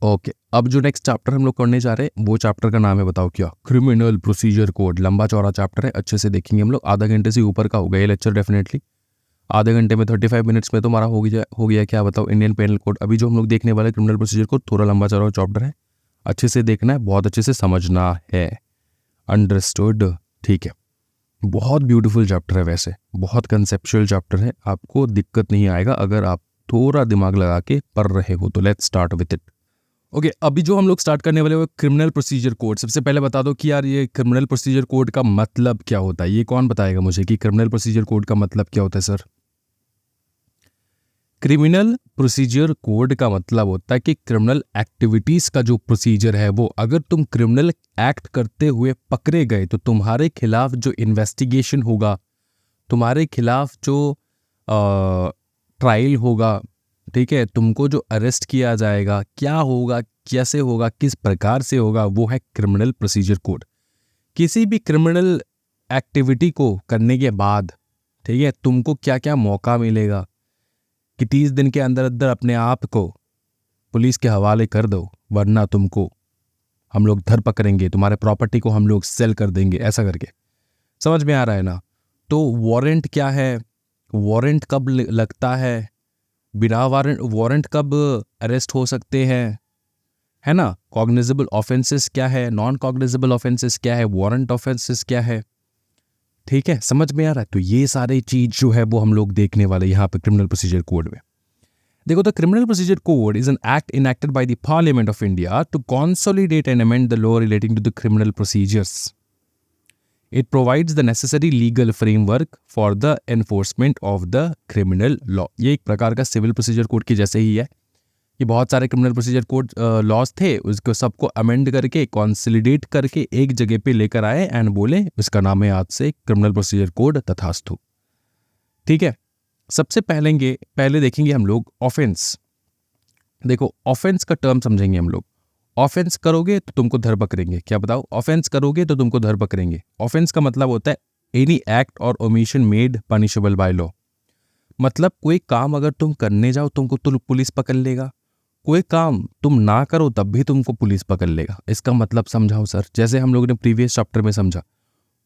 ओके, अब जो नेक्स्ट चैप्टर हम लोग करने जा रहे हैं वो चैप्टर का नाम है, बताओ क्या? Criminal procedure code. लंबा चौड़ा चैप्टर है, अच्छे से देखेंगे हम लोग, आधा घंटे से ऊपर का होगा ये लेक्चर डेफिनेटली। आधे घंटे में 35 मिनट्स में तो हमारा हो गया क्या बताओ, इंडियन पेनल कोड। अभी जो हम लोग देखने वाले क्रिमिनल प्रोसीजर कोड थोड़ा लंबा चौड़ा चैप्टर है, अच्छे से देखना है, बहुत अच्छे से समझना है, अंडरस्टूड, ठीक है। बहुत ब्यूटीफुल चैप्टर है, वैसे बहुत कंसेप्चुअल चैप्टर है, आपको दिक्कत नहीं आएगा अगर आप थोड़ा दिमाग लगा के पढ़ रहे हो तो let's start with it. Okay, अभी जो हम लोग स्टार्ट करने वाले वो क्रिमिनल प्रोसीजर कोड। सबसे पहले बता दो कि यार ये क्रिमिनल प्रोसीजर कोड का मतलब क्या होता है। ये कौन बताएगा मुझे कि क्रिमिनल प्रोसीजर कोड का मतलब क्या होता है सर? क्रिमिनल प्रोसीजर कोड का मतलब होता है कि क्रिमिनल एक्टिविटीज का जो प्रोसीजर है वो, अगर तुम क्रिमिनल एक्ट करते हुए पकड़े गए तो तुम्हारे खिलाफ जो इन्वेस्टिगेशन होगा, तुम्हारे खिलाफ जो ट्रायल होगा, ठीक है, तुमको जो अरेस्ट किया जाएगा, क्या होगा, कैसे होगा, किस प्रकार से होगा, वो है क्रिमिनल प्रोसीजर कोड। किसी भी क्रिमिनल एक्टिविटी को करने के बाद, ठीक है, तुमको क्या क्या मौका मिलेगा कि 30 दिन के अंदर अंदर अपने आप को पुलिस के हवाले कर दो, वरना तुमको हम लोग धर पकड़ेंगे, तुम्हारे प्रॉपर्टी को हम लोग सेल कर देंगे, ऐसा करके। समझ में आ रहा है ना? तो वारंट क्या है, वारंट कब लगता है, बिना वारंट कब अरेस्ट हो सकते हैं, है ना? कॉग्निजेबल ऑफेंसेस क्या है, नॉन कॉग्निजेबल ऑफेंसेस क्या है, वारंट ऑफेंसेस क्या है, ठीक है, समझ में आ रहा है? तो ये सारे चीज जो है वो हम लोग देखने वाले यहाँ पे क्रिमिनल प्रोसीजर कोड में। देखो, the criminal procedure code is an act enacted by the parliament of India to consolidate and amend the law relating to the criminal procedures. It provides the necessary legal framework for the enforcement of the criminal law। ये एक प्रकार का civil procedure code की जैसे ही है। ये बहुत सारे क्रिमिनल प्रोसीजर कोड लॉज थे, उसको सबको अमेंड करके कंसोलिडेट करके एक जगह पे लेकर आए एंड बोले इसका नाम है आज से क्रिमिनल प्रोसीजर कोड तथास्तु। ठीक है, सबसे पहले देखेंगे हम लोग ऑफेंस। देखो, ऑफेंस का टर्म समझेंगे हम लोग। ऑफेंस करोगे तो तुमको धर पकड़ेंगे। क्या बताओ? ऑफेंस करोगे तो तुमको धर पकड़ेंगे। ऑफेंस का मतलब होता है एनी एक्ट और omission made punishable by law. मतलब कोई काम अगर तुम करने जाओ तुमको तो पुलिस पकड़ लेगा, कोई काम तुम ना करो तब भी तुमको पुलिस पकड़ लेगा। इसका मतलब समझाओ सर। जैसे हम लोगों ने प्रीवियस चैप्टर में समझा,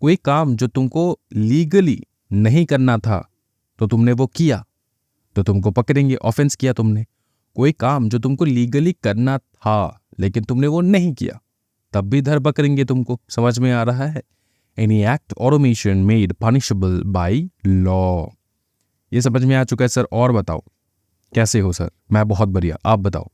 कोई काम जो तुमको लीगली नहीं करना था तो तुमने वो किया तो तुमको पकड़ेंगे, ऑफेंस किया तुमने। कोई काम जो तुमको लीगली करना था लेकिन तुमने वो नहीं किया तब भी धर पकड़ेंगे तुमको। समझ में आ रहा है? एनी एक्ट और omission made punishable by law. ये समझ में आ चुका है सर? और बताओ कैसे हो सर? मैं बहुत बढ़िया, आप बताओ।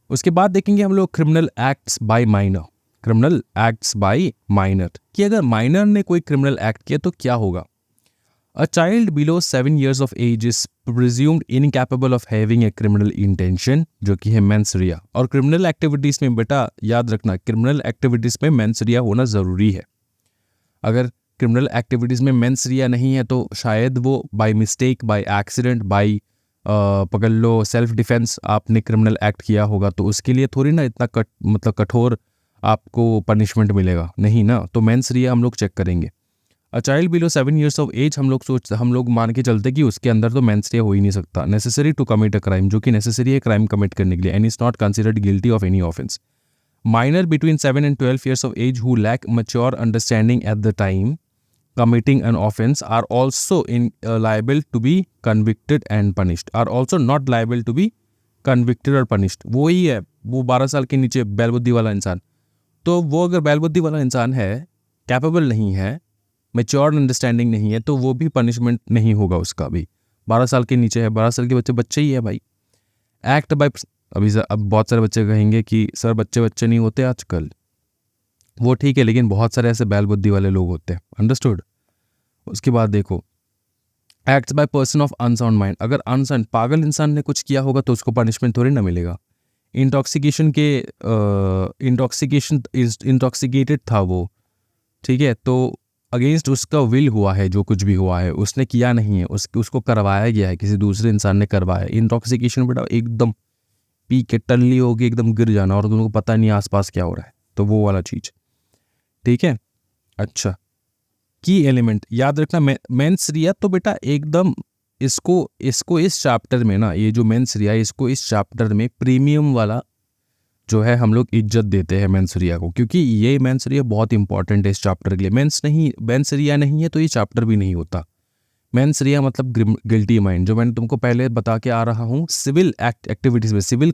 उसके बाद देखेंगे हम लोग criminal acts by minor. Criminal acts by minor कि अगर माइनर ने कोई क्रिमिनल एक्ट किया तो क्या होगा। A child below 7 years of age is presumed incapable of having a criminal intention, जो कि है mens rea। और क्रिमिनल एक्टिविटीज़ में बेटा याद रखना, क्रिमिनल एक्टिविटीज़ में mens rea होना ज़रूरी है। अगर क्रिमिनल एक्टिविटीज़ में mens rea नहीं है तो शायद वो by mistake, by accident, by पकड़ लो सेल्फ डिफेंस आपने क्रिमिनल एक्ट किया होगा, तो उसके लिए थोड़ी ना इतना मतलब कठोर आपको पनिशमेंट मिलेगा, नहीं ना। तो mens rea हम लोग चेक करेंगे। A child below 7 years of age, हम लोग मान के चलते कि उसके अंदर तो मेंस rea हो ही नहीं सकता। Necessary to commit a crime, जो कि नेसेसरी है क्राइम कमिट करने के लिए, and is not considered guilty of any offence. Minor between 7 and 12 years of age who lack mature understanding at the time committing an offense are also liable to be convicted and punished, are also not liable to be convicted or punished। वो ही है, वो 12 साल के नीचे बैल बुद्धि वाला इंसान। तो वो अगर बैल बुद्धि वाला इंसान है, कैपेबल नहीं है, मैच्योर अंडरस्टैंडिंग नहीं है, तो वो भी पनिशमेंट नहीं होगा उसका भी। 12 साल के नीचे है, 12 साल के बच्चे ही है भाई। एक्ट बाय, अब बहुत सारे बच्चे कहेंगे कि सर बच्चे नहीं होते आजकल, वो ठीक है, लेकिन बहुत सारे ऐसे बैल बुद्धि वाले लोग होते हैं। अंडरस्टूड? उसके बाद देखो, acts by person of unsound mind. अगर अनसाउंड पागल इंसान ने कुछ किया होगा तो उसको पनिशमेंट थोड़ी ना मिलेगा। इंटॉक्सिकेटेड था वो, ठीक है, तो अगेंस्ट उसका विल हुआ है, जो कुछ भी हुआ है उसने किया नहीं है, उसको करवाया गया है, किसी दूसरे इंसान ने करवाया। इंटॉक्सिकेशन बेटा एकदम पी के टल्ली होगी, एकदम गिर जाना और तुमको पता नहीं आसपास क्या हो रहा है, तो वो वाला चीज। ठीक है, अच्छा, की एलिमेंट याद रखना। मेंस rea तो बेटा एकदम इसको इस चैप्टर में ना, ये जो मेंस rea इसको इस चैप्टर में प्रीमियम वाला जो है हम लोग इज्जत देते हैं मेंस rea को, क्योंकि ये मेंस rea बहुत इंपॉर्टेंट है इस चैप्टर के लिए। मेंस rea नहीं है तो ये चैप्टर भी नहीं होता। मेंस rea मतलब गिल्टी माइंड, जो मैंने तुमको पहले बता के आ रहा हूँ। सिविल एक्टिविटीज़ में, सिविल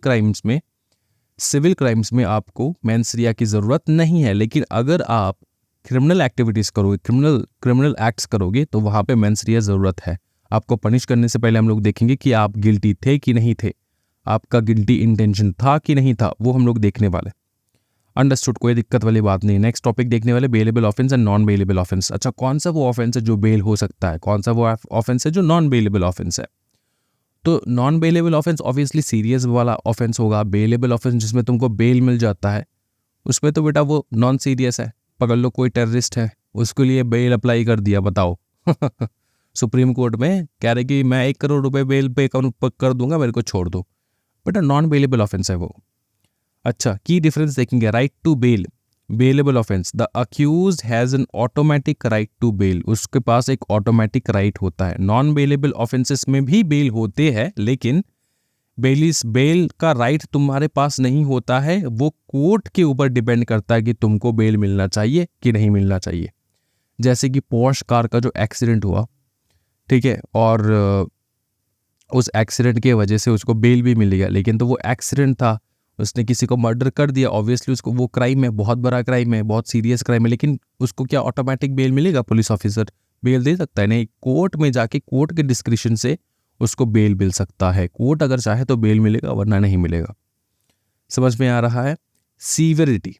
क्राइम्स में आपको मेंस rea की ज़रूरत नहीं है, लेकिन अगर आप क्रिमिनल एक्टिविटीज़ करोगे, क्रिमिनल एक्ट्स करोगे तो वहाँ पे मेंस rea ज़रूरत है। आपको पनिश करने से पहले हम लोग देखेंगे कि आप गिल्टी थे कि नहीं थे, आपका गिल्टी इंटेंशन था कि नहीं था, वो हम लोग देखने वाले। अंडरस्टूड, कोई दिक्कत वाली बात नहीं। नेक्स्ट टॉपिक देखने वाले bailable offence and non bailable offence. अच्छा, कौन सा वो ऑफेंस है जो बेल हो सकता है, कौन सा वो ऑफेंस है जो नॉन बेलेबल ऑफेंस है। तो non bailable offence obviously serious वाला ऑफेंस होगा। बेलेबल ऑफेंस जिसमें तुमको बेल मिल जाता है, उसमें तो बेटा वो नॉन सीरियस है। पकड़ लो कोई टेररिस्ट है, उसके लिए बेल अप्लाई कर दिया, बताओ सुप्रीम कोर्ट में कह रहे कि मैं 1 करोड़ रुपए बेल पे कर दूंगा, मेरे को छोड़ दो, बेटा नॉन बेलेबल ऑफेंस है वो। अच्छा, की डिफरेंस देखेंगे। Right to bail, bailable offence, the accuse has an automatic right to bail, उसके पास एक ऑटोमेटिक राइट होता है। नॉन बेलेबल ऑफेंसेस में भी बेल होते हैं, लेकिन बेल का राइट तुम्हारे पास नहीं होता है, वो कोर्ट के ऊपर डिपेंड करता है कि तुमको बेल मिलना चाहिए कि नहीं मिलना चाहिए। जैसे कि पोर्श कार का जो एक्सीडेंट हुआ, ठीक है, और उस एक्सीडेंट की वजह से उसको बेल भी मिल गया, लेकिन तो वो एक्सीडेंट था, उसने किसी को मर्डर कर दिया, ऑब्वियसली उसको वो क्राइम है, बहुत बड़ा क्राइम है, बहुत सीरियस क्राइम है, लेकिन उसको क्या ऑटोमेटिक बेल मिलेगा? पुलिस ऑफिसर बेल दे सकता है? नहीं, कोर्ट में जाके कोर्ट के डिस्क्रिप्शन से उसको बेल मिल सकता है। कोर्ट अगर चाहे तो बेल मिलेगा, वरना नहीं मिलेगा। समझ में आ रहा है? सीवियरिटी,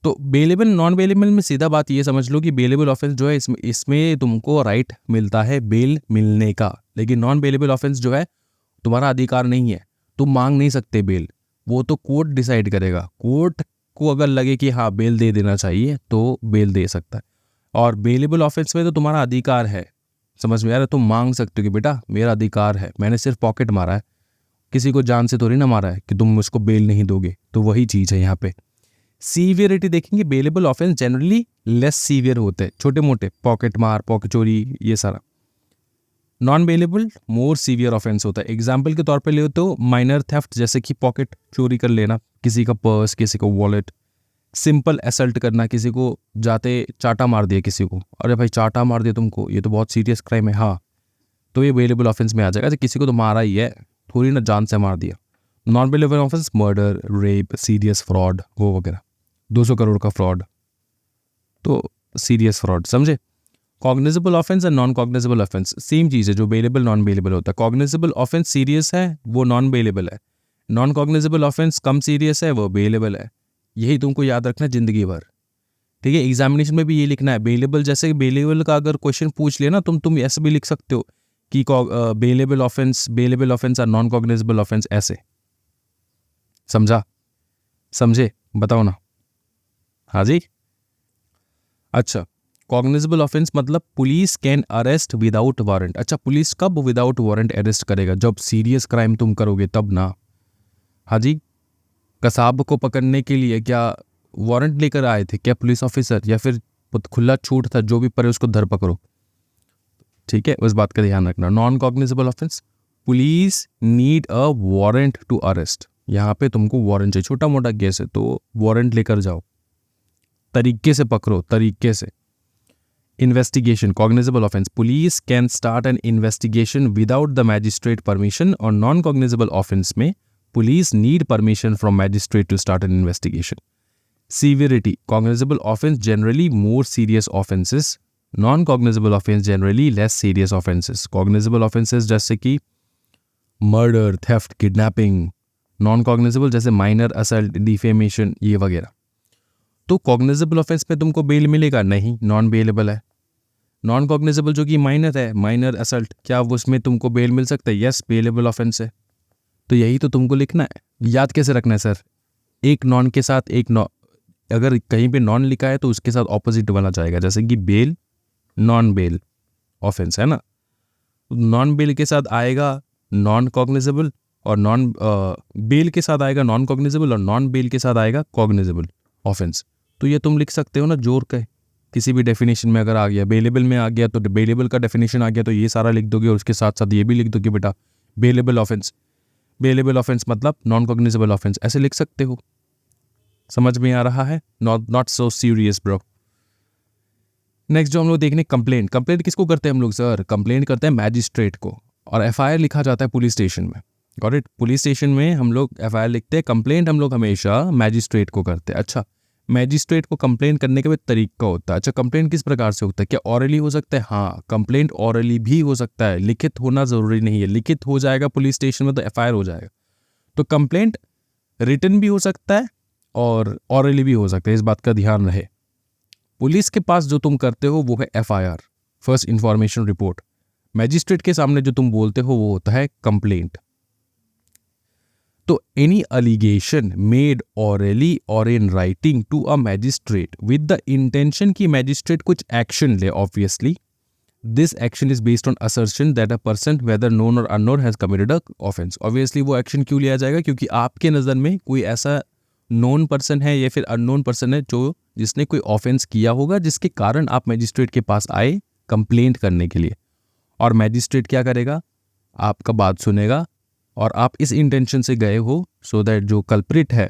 तो बेलेबल नॉन बेलेबल में सीधा बात ये समझ लो कि बेलेबल ऑफेंस जो है इसमें तुमको राइट मिलता है बेल मिलने का, लेकिन नॉन बेलेबल ऑफेंस जो है तुम्हारा अधिकार नहीं है, तुम मांग नहीं सकते बेल, वो तो कोर्ट डिसाइड करेगा। कोर्ट को अगर लगे कि हाँ बेल दे देना चाहिए तो बेल दे सकता है। और बेलेबल ऑफेंस में तो तुम्हारा अधिकार है, समझ में आ रहा है? तुम मांग सकते हो कि बेटा मेरा अधिकार है, मैंने सिर्फ पॉकेट मारा है, किसी को जान से थोड़ी ना मारा है कि तुम मुझको बेल नहीं दोगे। तो वही चीज़ है यहाँ पे। सीवियरिटी देखेंगे, bailable offence generally less severe होते हैं, छोटे मोटे पॉकेट मार, पॉकेट चोरी, ये सारा। नॉन बेलेबल मोर सीवियर ऑफेंस होता है। एग्जाम्पल के तौर पे ले तो माइनर थेफ्ट, जैसे कि पॉकेट चोरी कर लेना, किसी का पर्स, किसी का वॉलेट। सिंपल असल्ट करना, किसी को जाते चाटा मार दिया किसी को, अरे भाई चाटा मार दिया तुमको, ये तो बहुत सीरियस क्राइम है, हाँ, तो ये बेलेबल ऑफेंस में आ जाएगा। किसी को तो मारा ही है, थोड़ी ना जान से मार दिया। Non bailable offence murder, rape, serious fraud, वो वगैरह, 200 करोड़ का फ्रॉड, तो सीरियस फ्रॉड, समझे? Cognizable offence and non cognizable offence same चीज़ है, जो बेलेबल नॉन बेलेबल होता है। कॉग्निजेबल ऑफेंस सीरियस है, वो नॉन बेलेबल है। नॉन कॉग्निजेबल ऑफेंस कम सीरियस है, वो बेलेबल है। यही तुमको याद रखना जिंदगी भर, ठीक है? एग्जामिनेशन में भी ये लिखना है बेलेबल। जैसे बेलेबल का अगर क्वेश्चन पूछ लिया ना, तुम ऐसे भी लिख सकते हो कि बेलेबल ऑफेंस और नॉन कॉग्निजेबल ऑफेंस, ऐसे। समझा? समझे? बताओ ना। हाँ जी। अच्छा, कॉग्निजेबल ऑफेंस मतलब police can arrest without warrant. अच्छा, पुलिस कब विदाउट वारंट अरेस्ट करेगा? जब सीरियस क्राइम तुम करोगे तब ना। हाँ जी, कसाब को पकड़ने के लिए क्या वारंट लेकर आए थे क्या पुलिस ऑफिसर, या फिर खुला छूट था, जो भी पड़े उसको धर पकड़ो? ठीक है, उस बात का ध्यान रखना। Non cognizable offence, police need a warrant to arrest, यहाँ पे तुमको वारंट चाहिए। छोटा मोटा केस है तो वारंट लेकर जाओ, तरीके से पकड़ो, तरीके से। Investigation, cognizable offence, police can start an investigation without the magistrate permission. और नॉन कॉग्निजेबल ऑफेंस में police need permission from magistrate to start an investigation. Severity, cognizable offence generally more serious offences, non cognizable offence generally less serious offences. Cognizable offences जैसे कि murder, theft, kidnapping. Non cognizable जैसे minor assault, defamation, ये वगैरह। तो cognizable offence में तुमको bell मिलेगा? नहीं, नॉन बेलेबल है। नॉन कॉग्निजेबल जो कि माइनर है, माइनर असल्ट, क्या उसमें तुमको बेल मिल सकता है? यस, बेलेबल ऑफेंस है। तो यही तो तुमको लिखना है। याद कैसे रखना है सर? एक नॉन के साथ एक नॉन, अगर कहीं पे नॉन लिखा है तो उसके साथ ऑपोजिट वाला जाएगा, जैसे कि बेल, नॉन बेल ऑफेंस है ना, नॉन बेल के साथ आएगा नॉन कॉग्निजेबल, और नॉन बेल के साथ आएगा नॉन कॉग्निजेबल, और नॉन बेल के साथ आएगा कॉग्निजेबल ऑफेंस। तो ये तुम लिख सकते हो ना जोड़ के, किसी भी डेफिनेशन में अगर आ गया, बेलेबल में आ गया तो बेलेबल का डेफिनेशन आ गया तो ये सारा लिख दोगे, और उसके साथ साथ ये भी लिख दोगे बेटा बेलेबल ऑफेंस। बेलेबल ऑफेंस मतलब नॉन कॉग्निजेबल ऑफेंस, ऐसे लिख सकते हो। समझ में आ रहा है? Not so serious bro. Next जो हम लोग देखने, कंप्लेंट। कंप्लेंट किसको करते हैं हम लोग सर? कंप्लेंट करते हैं मैजिस्ट्रेट को, और एफआईआर लिखा जाता है पुलिस स्टेशन में। Got it? पुलिस स्टेशन में हम लोग एफआईआर लिखते हैं, कंप्लेंट हम लोग हमेशा मैजिस्ट्रेट को करते हैं। अच्छा, मैजिस्ट्रेट को कंप्लेन करने का भी तरीका होता है। अच्छा, कंप्लेन किस प्रकार से होता है? क्या ऑरली हो सकता है? हाँ, कंप्लेंट ऑरली भी हो सकता है, लिखित होना ज़रूरी नहीं है। लिखित हो जाएगा पुलिस स्टेशन में तो एफआईआर हो जाएगा। तो कंप्लेंट रिटन भी हो सकता है और ऑरली भी हो सकता है, इस बात का ध्यान रहे। पुलिस के पास जो तुम करते हो वो है FIR, first information report. Magistrate के सामने जो तुम बोलते हो वो होता है कंप्लेंट। तो any allegation made orally or in writing to a magistrate with the intention कि मैजिस्ट्रेट कुछ एक्शन ले, obviously this action is based on assertion that a person whether known or unknown has committed a offence. Obviously वो action क्यों लिया जाएगा? क्योंकि आपके नज़र में कोई ऐसा नोन पर्सन है या फिर अननोन पर्सन है जो जिसने कोई ऑफेंस किया होगा, जिसके कारण आप मैजिस्ट्रेट के पास आए कंप्लेंट करने के लिए। और मैजिस्ट्रेट क्या करेगा? आपका बात सुनेगा और आप इस इंटेंशन से गए हो सो दैट जो कल्प्रिट है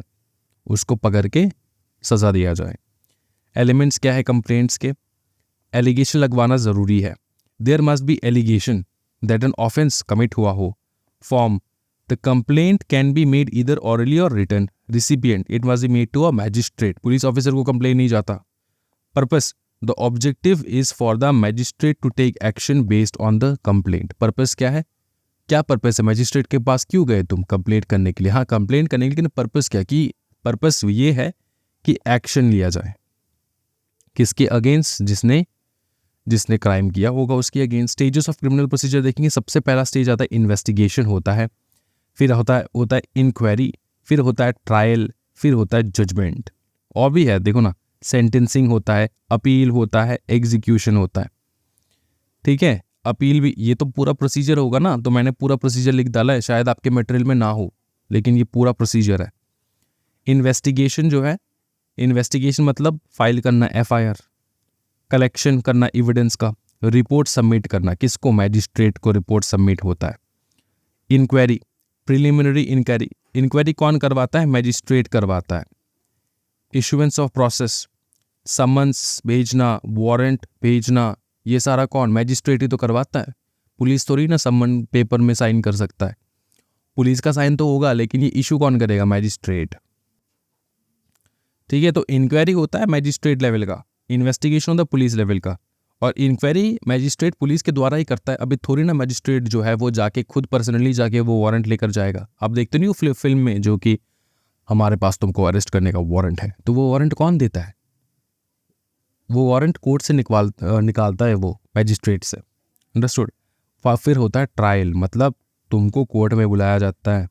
उसको पकड़ के सज़ा दिया जाए। एलिमेंट्स क्या है कंप्लेंट्स के? एलिगेशन लगवाना ज़रूरी है। There must be allegation that an offence commit हुआ हो। Form the complaint can be made either orally or written. Recipient it must be made to a magistrate. Police officer को complain नहीं जाता। Purpose the objective is for the magistrate to take action based on the complaint. Purpose क्या है? क्या purpose है? Magistrate के पास क्यों गए तुम? कंप्लेंट करने के लिए। हाँ, कंप्लेंट करने के लिए, लेकिन पर्पस क्या? कि पर्पस ये है कि एक्शन लिया जाए। किसके अगेंस्ट? जिसने क्राइम किया होगा उसके against. Stages of criminal procedure देखेंगे। सबसे पहला स्टेज आता है इन्वेस्टिगेशन होता है, फिर होता है इंक्वायरी, फिर होता है ट्रायल, फिर होता है जजमेंट। और भी है, देखो ना, सेंटेंसिंग होता है, अपील होता है, एग्जीक्यूशन होता है। ठीक है, अपील भी, ये तो पूरा प्रोसीजर होगा ना, तो मैंने पूरा प्रोसीजर लिख डाला है, शायद आपके मटेरियल में ना हो, लेकिन ये पूरा प्रोसीजर है। इन्वेस्टिगेशन जो है, इन्वेस्टिगेशन मतलब फाइल करना एफआईआर, कलेक्शन करना एविडेंस का, रिपोर्ट सबमिट करना। किसको? मैजिस्ट्रेट को रिपोर्ट सबमिट होता है। Inquiry, preliminary inquiry. इंक्वायरी कौन करवाता है? मैजिस्ट्रेट करवाता है। इशुएंस ऑफ प्रोसेस, समन्स भेजना, वारंट भेजना, ये सारा कौन? मैजिस्ट्रेट ही तो करवाता है। पुलिस थोड़ी ना समन पेपर में साइन कर सकता है। पुलिस का साइन तो होगा, लेकिन ये इशू कौन करेगा? मैजिस्ट्रेट। ठीक है, तो इंक्वायरी होता है मैजिस्ट्रेट लेवल का, इन्वेस्टिगेशन होता है पुलिस लेवल का, और इंक्वायरी मैजिस्ट्रेट पुलिस के द्वारा ही करता है। अभी थोड़ी ना मैजिस्ट्रेट जो है वो जाके खुद पर्सनली जाके वो वारंट लेकर जाएगा। आप देखते नहीं हो फिल्म में जो कि हमारे पास तुमको अरेस्ट करने का वारंट है, तो वो वारंट कौन देता है? वो वारंट कोर्ट से निकालता है वो मैजिस्ट्रेट से। अंडरस्टूड? फिर होता है ट्रायल, मतलब तुमको कोर्ट में बुलाया जाता है,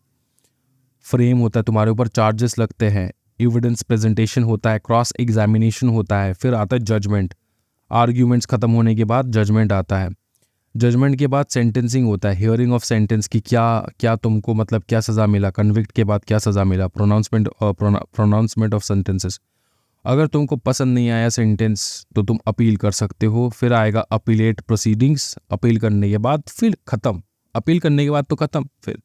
फ्रेम होता है, तुम्हारे ऊपर चार्जेस लगते हैं, एविडेंस प्रेजेंटेशन होता है, क्रॉस एग्जामिनेशन होता है, फिर आता है जजमेंट। आर्ग्यूमेंट्स खत्म होने के बाद जजमेंट आता है। जजमेंट के बाद सेंटेंसिंग होता है, हियरिंग ऑफ सेंटेंस की क्या तुमको मतलब क्या सज़ा मिला, कन्विक्ट के बाद क्या सज़ा मिला, प्रोनाउंसमेंट ऑफ सेंटेंसेस। अगर तुमको पसंद नहीं आया सेंटेंस तो तुम अपील कर सकते हो। फिर आएगा अपीलेट प्रोसीडिंग्स, अपील करने के बाद फिर ख़त्म। अपील करने के बाद तो ख़त्म, फिर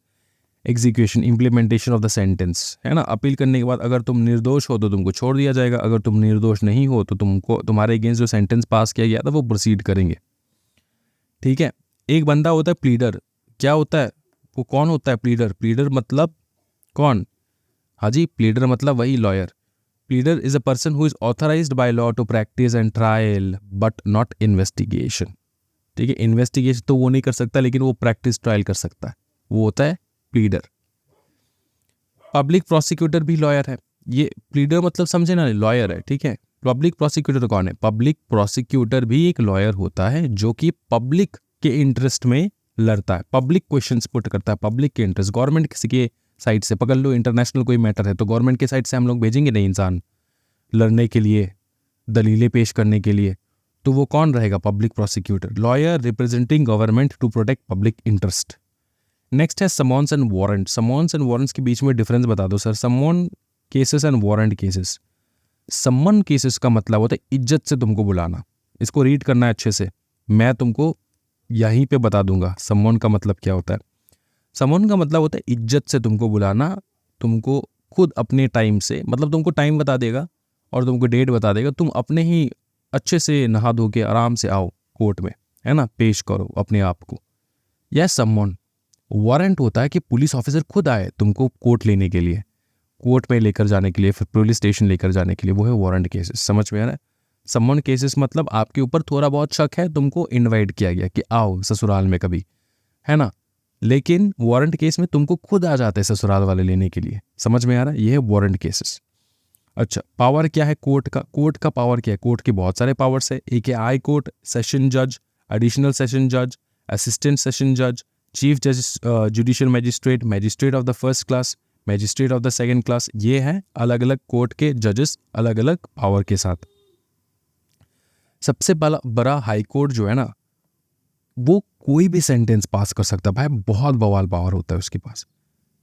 execution, implementation of the sentence, है ना। अपील करने के बाद अगर तुम निर्दोष हो तो तुमको छोड़ दिया जाएगा, अगर तुम निर्दोष नहीं हो तो तुमको तुम्हारे अगेंस्ट जो सेंटेंस पास किया गया था वो प्रोसीड करेंगे। ठीक है, एक बंदा होता है प्लीडर। क्या होता है वो? कौन होता है प्लीडर? प्लीडर मतलब कौन? हाँ जी, प्लीडर मतलब वही lawyer. Pleader is a person who is authorized by law to practice and trial but not investigation. ठीक है, इन्वेस्टिगेशन तो वो नहीं कर सकता, लेकिन वो प्रैक्टिस ट्रायल कर सकता है, वो होता है प्लीडर। पब्लिक प्रोसिक्यूटर भी लॉयर है। ये प्लीडर मतलब समझे ना, लॉयर है। ठीक है, पब्लिक प्रोसिक्यूटर कौन है? पब्लिक प्रोसिक्यूटर भी एक लॉयर होता है जो कि पब्लिक के इंटरेस्ट में लड़ता है, पब्लिक क्वेश्चंस पुट करता है, पब्लिक के इंटरेस्ट। गवर्नमेंट किसी के साइड से पकड़ लो, इंटरनेशनल कोई मैटर है तो गवर्नमेंट के साइड से हम लोग भेजेंगे नहीं इंसान लड़ने के लिए, दलीलें पेश करने के लिए, तो वो कौन रहेगा? Public prosecutor, lawyer representing government to protect public interest. Next है summons and warrant. Summons and warrants के बीच में डिफरेंस बता दो sir. Summon cases and warrant cases. Summon cases का मतलब होता है इज्जत से तुमको बुलाना। इसको रीड करना है अच्छे से, मैं तुमको यहीं पे बता दूंगा समन का मतलब क्या होता है। समन का मतलब होता है इज्जत से तुमको बुलाना, तुमको खुद अपने टाइम से, मतलब तुमको टाइम बता देगा और तुमको डेट बता देगा, तुम अपने ही अच्छे से नहा धो के आराम से आओ कोर्ट में, है ना, पेश करो अपने आप को। यह समन। वारंट होता है कि पुलिस ऑफिसर खुद आए तुमको कोर्ट लेने के लिए। कोर्ट में लेकर जाने के लिए, फिर पुलिस स्टेशन लेकर जाने के लिए, वो है वारंट केसेस। समझ में आ रहा है? समन केसेस मतलब आपके ऊपर थोड़ा बहुत शक है, तुमको इनवाइट किया गया कि आओ ससुराल में कभी, है ना। लेकिन वारंट केस में तुमको खुद आ जाते हैं ससुराल वाले लेने के लिए। समझ में आ रहा है? ये है वारंट केसेस। अच्छा, पावर क्या है कोर्ट का? कोर्ट का पावर क्या है? कोर्ट के बहुत सारे पावर्स है। एक है हाई कोर्ट, सेशन जज, एडिशनल सेशन जज, असिस्टेंट सेशन जज, चीफ जज, judicial magistrate, magistrate of the first class, magistrate of the second class. ये हैं अलग अलग कोर्ट के जजेस, अलग अलग पावर के साथ। सबसे बड़ा हाई कोर्ट जो है ना, वो कोई भी सेंटेंस पास कर सकता है भाई, बहुत बवाल पावर होता है उसके पास।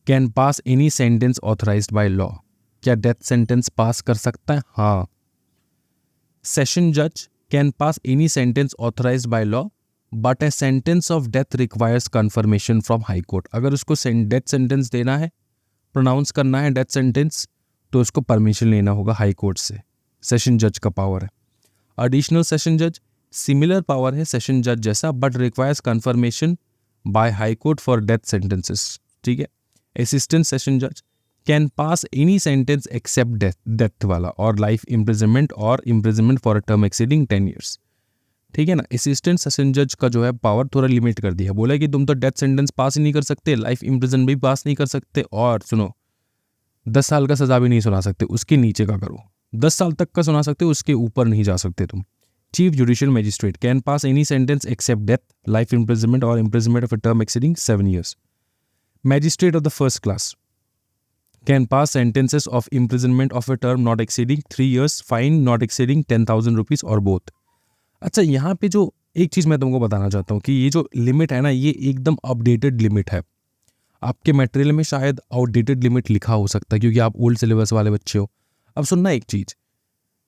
Can pass any sentence authorised by law. क्या डेथ सेंटेंस पास कर सकता है? हाँ। सेशन जज can pass any sentence authorised by law but a sentence of death requires confirmation from high court. अगर उसको डेथ सेंटेंस देना है, प्रोनाउंस करना है डेथ सेंटेंस, तो उसको परमिशन लेना होगा हाई कोर्ट से। सेशन जज का पावर है। एडिशनल सेशन जज सिमिलर पावर है सेशन जज जैसा, but requires confirmation by high court for death sentences. ठीक है। असिस्टेंट सेशन जज can pass any sentence except death वाला और लाइफ इम्प्रिजनमेंट और imprisonment for a term exceeding 10 years. ठीक है ना। असिस्टेंट सेशन जज का जो है पावर थोड़ा लिमिट कर दिया, बोला कि तुम तो डेथ सेंटेंस पास ही नहीं कर सकते, लाइफ इम्प्रिजन भी पास नहीं कर सकते, और सुनो 10 साल का सजा भी नहीं सुना सकते, उसके नीचे का करो। 10 साल तक का सुना सकते हो, उसके ऊपर नहीं जा सकते तुम। Chief judicial magistrate can pass any sentence except death, life imprisonment और imprisonment of a term exceeding 7 years. Magistrate of the first class can pass sentences of imprisonment of a term not exceeding 3 years, fine not exceeding 10,000 rupees or both. अच्छा, यहाँ पे जो एक चीज़ मैं तुमको बताना चाहता हूँ कि ये जो लिमिट है ना, ये एकदम अपडेटेड लिमिट है। आपके मटेरियल में शायद आउटडेटेड लिमिट लिखा हो सकता है क्योंकि आप ओल्ड सिलेबस वाले बच्चे हो। अब सुनना एक चीज़,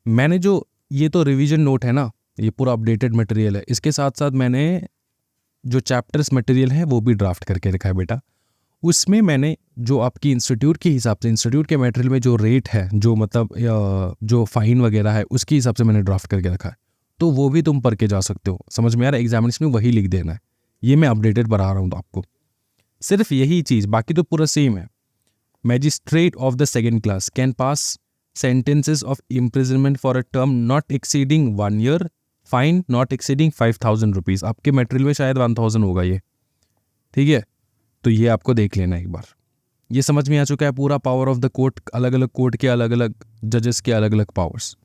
मैंने जो ये तो रिवीजन नोट है ना, ये पूरा अपडेटेड मटेरियल है, इसके साथ साथ मैंने जो चैप्टर्स मटेरियल है वो भी ड्राफ्ट करके रखा है बेटा। उसमें मैंने जो आपकी इंस्टीट्यूट के हिसाब से, इंस्टीट्यूट के मटेरियल में जो रेट है, जो मतलब जो फाइन वगैरह है, उसके हिसाब से मैंने ड्राफ्ट करके रखा है, तो वो भी तुम पढ़ के जा सकते हो। समझ में आ रहा है? एग्जामिनेशन में वही लिख देना है। ये मैं अपडेटेड बढ़ा रहा हूँ तो आपको सिर्फ यही चीज़, बाकी तो पूरा सेम है। Magistrate of the second class can pass sentences of imprisonment for a term not exceeding 1 year, fine not exceeding 5,000 rupees. आपके मटेरियल में शायद 1,000 होगा ये। ठीक है, तो ये आपको देख लेना एक बार। ये समझ में आ चुका है पूरा पावर ऑफ द कोर्ट, अलग अलग कोर्ट के अलग अलग जजेस के अलग अलग पावर्स।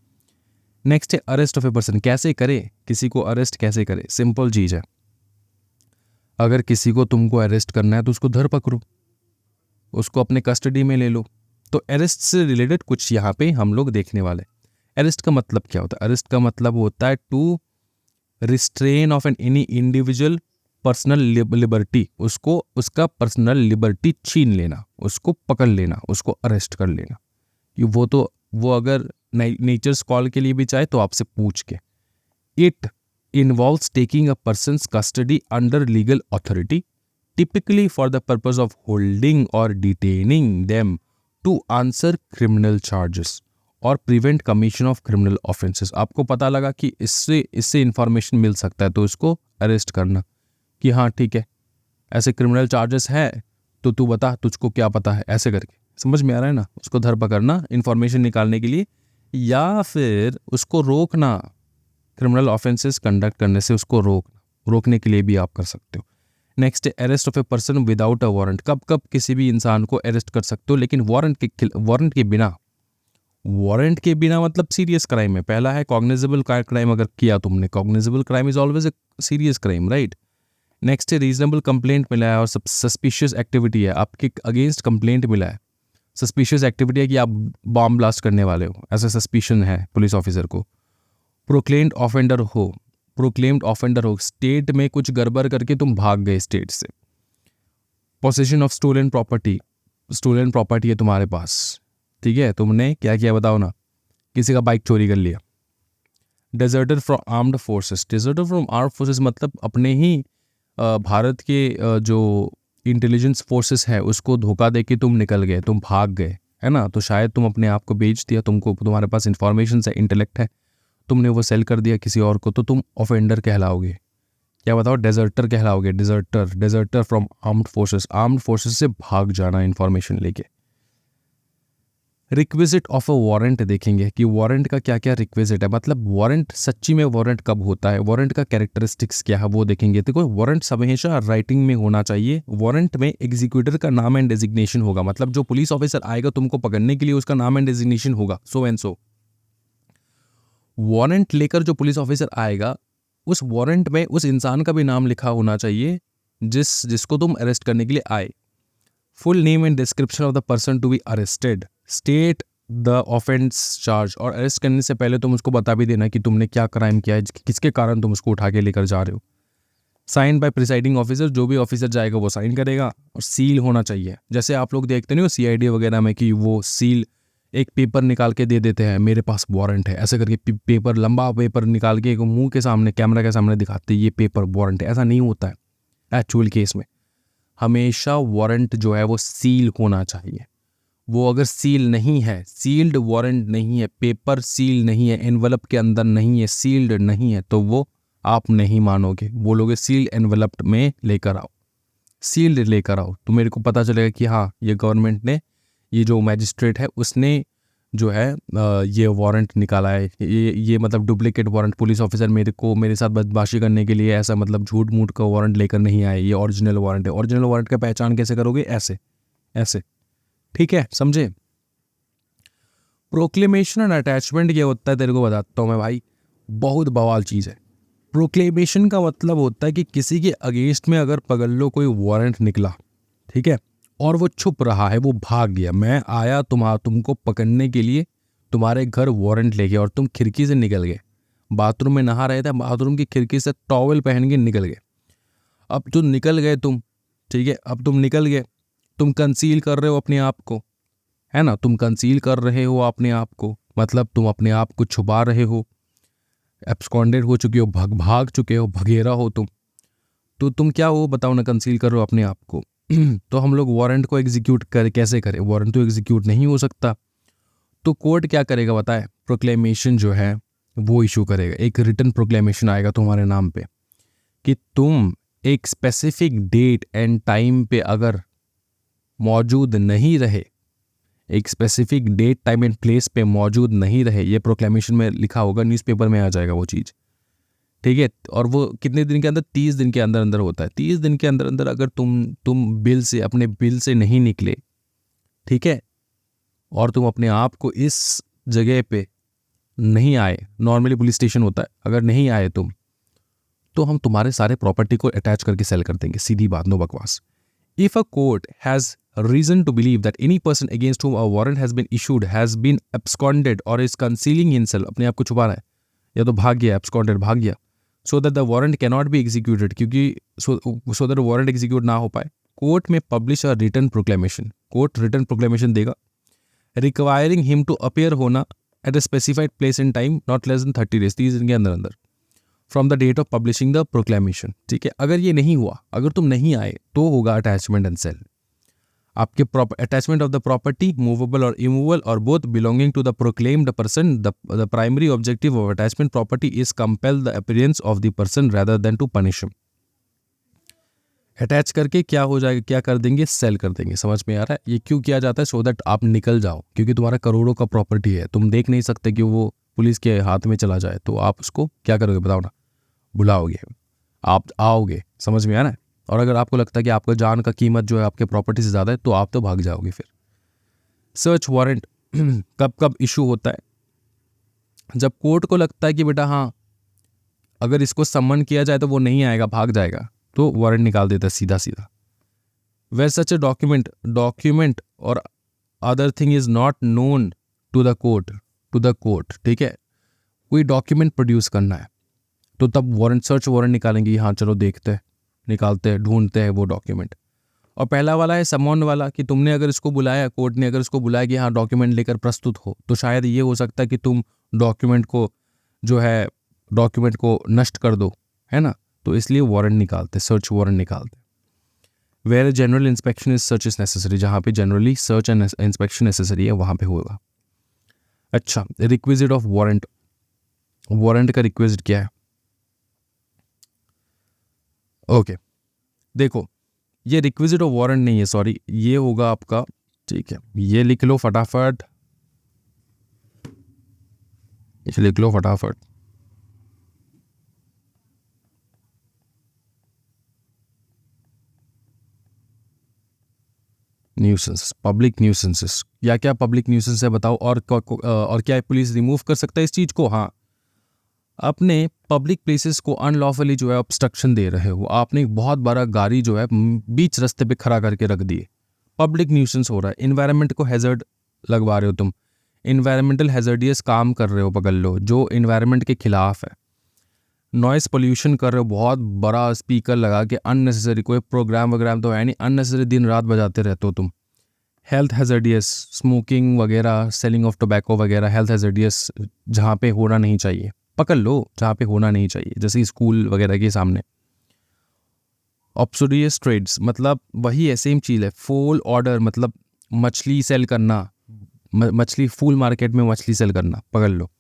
नेक्स्ट है अरेस्ट ऑफ ए पर्सन। कैसे करे किसी को अरेस्ट, कैसे करे? सिंपल चीज़ है, अगर किसी को तुमको अरेस्ट करना है तो उसको धर पकड़ो, उसको अपने कस्टडी में ले लो। तो अरेस्ट से रिलेटेड कुछ यहाँ पे हम लोग देखने वाले। अरेस्ट का मतलब क्या होता है? अरेस्ट का मतलब होता है to restrain of an any individual personal liberty, उसको उसका पर्सनल लिबर्टी छीन लेना, उसको पकड़ लेना, उसको अरेस्ट कर लेना। वो अगर नेचर्स कॉल के लिए भी चाहे तो आपसे पूछ के। It involves taking a person's custody under legal authority typically for the purpose of holding और detaining them to answer criminal charges और prevent commission of criminal offences. आपको पता लगा कि इससे इंफॉर्मेशन मिल सकता है तो इसको अरेस्ट करना कि हाँ ठीक है ऐसे क्रिमिनल चार्जेस है तो तू बता तुझको क्या पता है, ऐसे करके। समझ में आ रहा है ना? उसको धर पकड़ना इंफॉर्मेशन निकालने के लिए, या फिर उसको रोकना, क्रिमिनल ऑफेंसेस कंडक्ट करने से उसको रोकने के लिए भी आप कर सकते हो। Next, arrest of a person without a warrant. कब कब किसी भी इंसान को अरेस्ट कर सकते हो, लेकिन वारंट के बिना। वारंट के बिना मतलब सीरियस क्राइम है। पहला है कॉग्निजेबल क्राइम, अगर किया तुमने, cognizable crime is always a serious crime, right. Next है रीजनेबल कंप्लेंट मिला है और सस्पिशियस एक्टिविटी है, आपके अगेंस्ट कंप्लेंट मिला है, सस्पिशियस एक्टिविटी है कि आप बॉम्ब ब्लास्ट करने वाले हो, ऐसा सस्पिशन है पुलिस ऑफिसर को। प्रोक्लेम्ड ऑफेंडर हो, स्टेट में कुछ गड़बड़ करके तुम भाग गए स्टेट से। पोसेशन ऑफ स्टोलन प्रॉपर्टी है तुम्हारे पास, ठीक है, तुमने क्या किया बताओ ना, किसी का बाइक चोरी कर लिया। डेजर्टर फ्रॉम आर्म्ड फोर्सेस मतलब अपने ही भारत के जो इंटेलिजेंस फोर्सेस है उसको धोखा दे के तुम निकल गए, तुम भाग गए, है ना। तो शायद तुम अपने आप को बेच दिया, तुम्हारे पास इंफॉर्मेशन है, इंटेलेक्ट है, तुमने वो सेल कर दिया किसी और को, तो तुम ऑफेंडर कहलाओगे। क्या बताओ? डेजर्टर कहलाओगे। डेजर्टर फ्रॉम आर्म्ड फोर्सेस से भाग जाना इंफॉर्मेशन लेके। रिक्विजिट ऑफ अ वारंट देखेंगे कि वारंट का क्या क्या रिक्विजिट है, मतलब वारंट सच्ची में वारंट कब होता है, वारंट का कैरेक्टरिस्टिक्स क्या है वो देखेंगे। देखो वारंट हमेशा राइटिंग में होना चाहिए। वारंट में एग्जीक्यूटर का नाम एंड डेजिग्नेशन होगा, मतलब जो पुलिस ऑफिसर आएगा तुमको पकड़ने के लिए उसका नाम एंड डेजिग्नेशन होगा, सो एंड सो। वारंट लेकर जो पुलिस ऑफिसर आएगा उस वारंट में उस इंसान का भी नाम लिखा होना चाहिए जिसको तुम अरेस्ट करने के लिए आए। Full name and description of the person to be arrested, state the offence charge, और अरेस्ट करने से पहले तुम उसको बता भी देना कि तुमने क्या क्राइम किया है, किसके कारण तुम उसको उठा के लेकर जा रहे हो। साइन बाय प्रिसाइडिंग ऑफिसर, जो भी ऑफिसर जाएगा वो साइन करेगा, और सील होना चाहिए। जैसे आप लोग देखते नहीं हो सीआईडी वगैरह में कि वो सील एक पेपर निकाल के दे देते हैं, मेरे पास वारंट है, ऐसे करके पेपर, लंबा पेपर निकाल के मुंह के सामने, कैमरा के सामने दिखाते ये पेपर वारंट है। ऐसा नहीं होता है एक्चुअल केस में। हमेशा वारंट जो है वो सील होना चाहिए। वो अगर सील नहीं है, सील्ड वारंट नहीं है, पेपर सील नहीं है, एनवलप के अंदर नहीं है, सील्ड नहीं है, तो वो आप नहीं मानोगे। बोलोगे सील्ड एनवलप में लेकर आओ, सील्ड लेकर आओ, तो मेरे को पता चलेगा कि हाँ ये गवर्नमेंट ने, ये जो मैजिस्ट्रेट है उसने जो है ये वारंट निकाला है, ये मतलब डुप्लीकेट वारंट, पुलिस ऑफिसर मेरे साथ बदमाशी करने के लिए ऐसा मतलब झूठ मूठ का वारंट लेकर नहीं आए, ये ओरिजिनल वारंट है। ओरिजिनल वारंट का पहचान कैसे करोगे? ऐसे ऐसे, ठीक है, समझे। प्रोक्लेमेशन एंड अटैचमेंट क्या होता है तेरे को बताता हूँ मैं भाई, बहुत बवाल चीज़ है। प्रोक्लेमेशन का मतलब होता है कि किसी के अगेंस्ट में अगर पकड़ लो कोई वारंट निकला, ठीक है, और वो छुप रहा है, वो भाग गया, मैं आया तुमको पकड़ने के लिए तुम्हारे घर वारंट लेके, और तुम खिड़की से निकल गए, बाथरूम में नहा रहे थे, बाथरूम की खिड़की से टॉवल पहन के निकल गए। अब जो निकल गए तुम, ठीक है, अब तुम निकल गए, तुम कंसील कर रहे हो अपने आप को, है ना, तुम कंसील कर रहे हो अपने आप को, मतलब तुम अपने आप को छुपा रहे हो, एब्सकॉन्डेड हो चुके हो, भाग चुके हो, भगेरा हो तुम, तो तुम क्या हो बताओ ना, कंसील कर रहे हो अपने आप को। तो हम लोग वारंट को एग्जीक्यूट कैसे करें? वारंट तो एग्जीक्यूट नहीं हो सकता, तो कोर्ट क्या करेगा बताए? प्रोक्लेमेशन जो है वो इशू करेगा, एक रिटन प्रोक्लेमेशन आएगा तुम्हारे नाम पे कि तुम एक स्पेसिफिक डेट एंड टाइम पे अगर मौजूद नहीं रहे, एक specific date time and place पे मौजूद नहीं रहे, ये प्रोक्लेमेशन में लिखा होगा, न्यूज़पेपर में आ जाएगा वो चीज़, ठीक है। और वो कितने दिन के अंदर? 30 दिन के अंदर अंदर होता है। 30 दिन के अंदर अंदर अगर तुम बिल से, अपने बिल से नहीं निकले, ठीक है, और तुम अपने आप को इस जगह पे नहीं आए, नॉर्मली पुलिस स्टेशन होता है, अगर नहीं आए तुम, तो हम तुम्हारे सारे प्रॉपर्टी को अटैच करके सेल कर देंगे, सीधी बात, नो बकवास। If a court has reason to believe that any person against whom a warrant has been issued has been absconded or is concealing himself, अपने आप को छुपा रहा है, या तो भाग गया, absconded भाग गया, so that the warrant cannot be executed, क्योंकि so that warrant execute ना हो पाए, कोर्ट में publish a written proclamation, court written proclamation देगा रिक्वायरिंग हिम टू अपीयर होना at a specified place and time not less than 30 days, 30 दिन के अंदर अंदर from the date of publishing the proclamation, ठीक है। अगर ये नहीं हुआ, अगर तुम नहीं आए, तो होगा अटैचमेंट एंड सेल। आपके attachment of the property movable और इमूवेबल और both belonging to the proclaimed person, the primary objective of attachment property is compel the appearance of the person rather than to punish him. Attach करके क्या हो जाएगा, क्या कर देंगे? Cell कर देंगे। समझ में आ रहा है? ये क्यों किया जाता है? सो दैट आप निकल जाओ, क्योंकि तुम्हारा करोड़ों का प्रॉपर्टी है, तुम देख नहीं सकते कि वो पुलिस के हाथ में चला जाए, तो आप उसको क्या करोगे बताओ ना? बुलाओगे, आप आओगे। समझ में आ रहा है? और अगर आपको लगता है कि आपका जान का कीमत जो है आपके प्रॉपर्टी से ज़्यादा है, तो आप तो भाग जाओगे फिर। सर्च वारंट कब कब इशू होता है? जब कोर्ट को लगता है कि बेटा हाँ, अगर इसको सम्मन किया जाए तो वो नहीं आएगा, भाग जाएगा, तो वारंट निकाल देता है सीधा सीधा। वेर सच ए डॉक्यूमेंट और other thing is not known to the court, ठीक है, कोई डॉक्यूमेंट प्रोड्यूस करना है, तो तब वारंट, सर्च वारंट निकालेंगे। हाँ चलो देखते हैं, निकालते हैं, ढूंढते हैं वो डॉक्यूमेंट। और पहला वाला है समन वाला, कि तुमने अगर इसको बुलाया, कोर्ट ने अगर इसको बुलाया कि हाँ डॉक्यूमेंट लेकर प्रस्तुत हो, तो शायद ये हो सकता है कि तुम डॉक्यूमेंट को जो है, डॉक्यूमेंट को नष्ट कर दो, है ना, तो इसलिए वारंट निकालते, सर्च वारंट निकालते। Where general inspection is search is necessary, जहाँ पे generally search and inspection necessary है वहाँ पे होगा। अच्छा, रिक्विजिट ऑफ वारंट, वारंट का रिक्विजिट क्या है? ओके देखो, ये रिक्विजिट ऑफ वारंट नहीं है, सॉरी, ये होगा आपका, ठीक है, ये लिख लो फटाफट, इसे लिख लो फटाफट। Nuisance, public nuisances. या क्या पब्लिक न्यूसेंस है बताओ, और क्या पुलिस रिमूव कर सकता है इस चीज़ को? हाँ, अपने पब्लिक प्लेसेस को अनलॉफुली जो है ऑब्स्ट्रक्शन दे रहे हो, आपने एक बहुत बड़ा गाड़ी जो है बीच रास्ते पे खड़ा करके रख दिए, पब्लिक न्यूसेंस हो रहा है। इन्वायरमेंट को हैजर्ड लगवा रहे हो तुम, इन्वायरमेंटल हैजर्डियस काम कर रहे हो, पकड़ लो, जो इन्वायरमेंट के खिलाफ है। नॉइस पोल्यूशन कर रहे हो, बहुत बड़ा स्पीकर लगा के अननेसेसरी, कोई प्रोग्राम वगैरह तो है नहीं, अननेसेसरी दिन रात बजाते रहते हो तुम। हेल्थ हैजर्डियस, स्मोकिंग वगैरह, सेलिंग ऑफ टोबैको वगैरह, हेल्थ हैजर्डियस जहाँ पे होना नहीं चाहिए, पकड़ लो, जहाँ पे होना नहीं चाहिए, जैसे स्कूल वगैरह के सामने। ऑब्सोडियस ट्रेड्स मतलब वही है, सेम चीज़ है। फूल ऑर्डर मतलब मछली सेल करना, मछली फूल मार्केट में मछली सेल करना, पकड़ लो।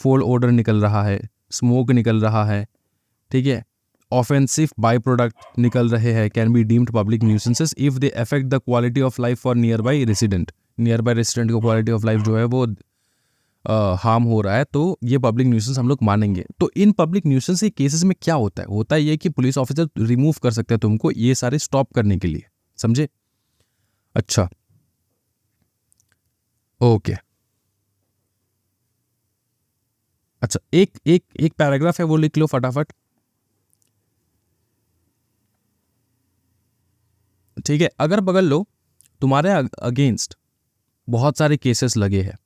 फूल ऑर्डर निकल रहा है, स्मोक निकल रहा है, ठीक है। ऑफेंसिव बाई प्रोडक्ट निकल रहे हैं, can be deemed public nuisances if they affect the quality of life for nearby resident. Nearby resident को क्वालिटी ऑफ लाइफ जो है वो हार्म हो रहा है, तो ये पब्लिक न्यूसेंस हम लोग मानेंगे। तो इन पब्लिक न्यूसेंस के केसेस में क्या होता है ये कि पुलिस ऑफिसर रिमूव कर सकते हैं तुमको ये सारे स्टॉप करने के लिए, समझे? अच्छा, ओके। अच्छा, एक एक एक पैराग्राफ है वो लिख लो फटाफट, ठीक है। अगर बगल लो, तुम्हारे अगेंस्ट बहुत सारे केसेस लगे हैं,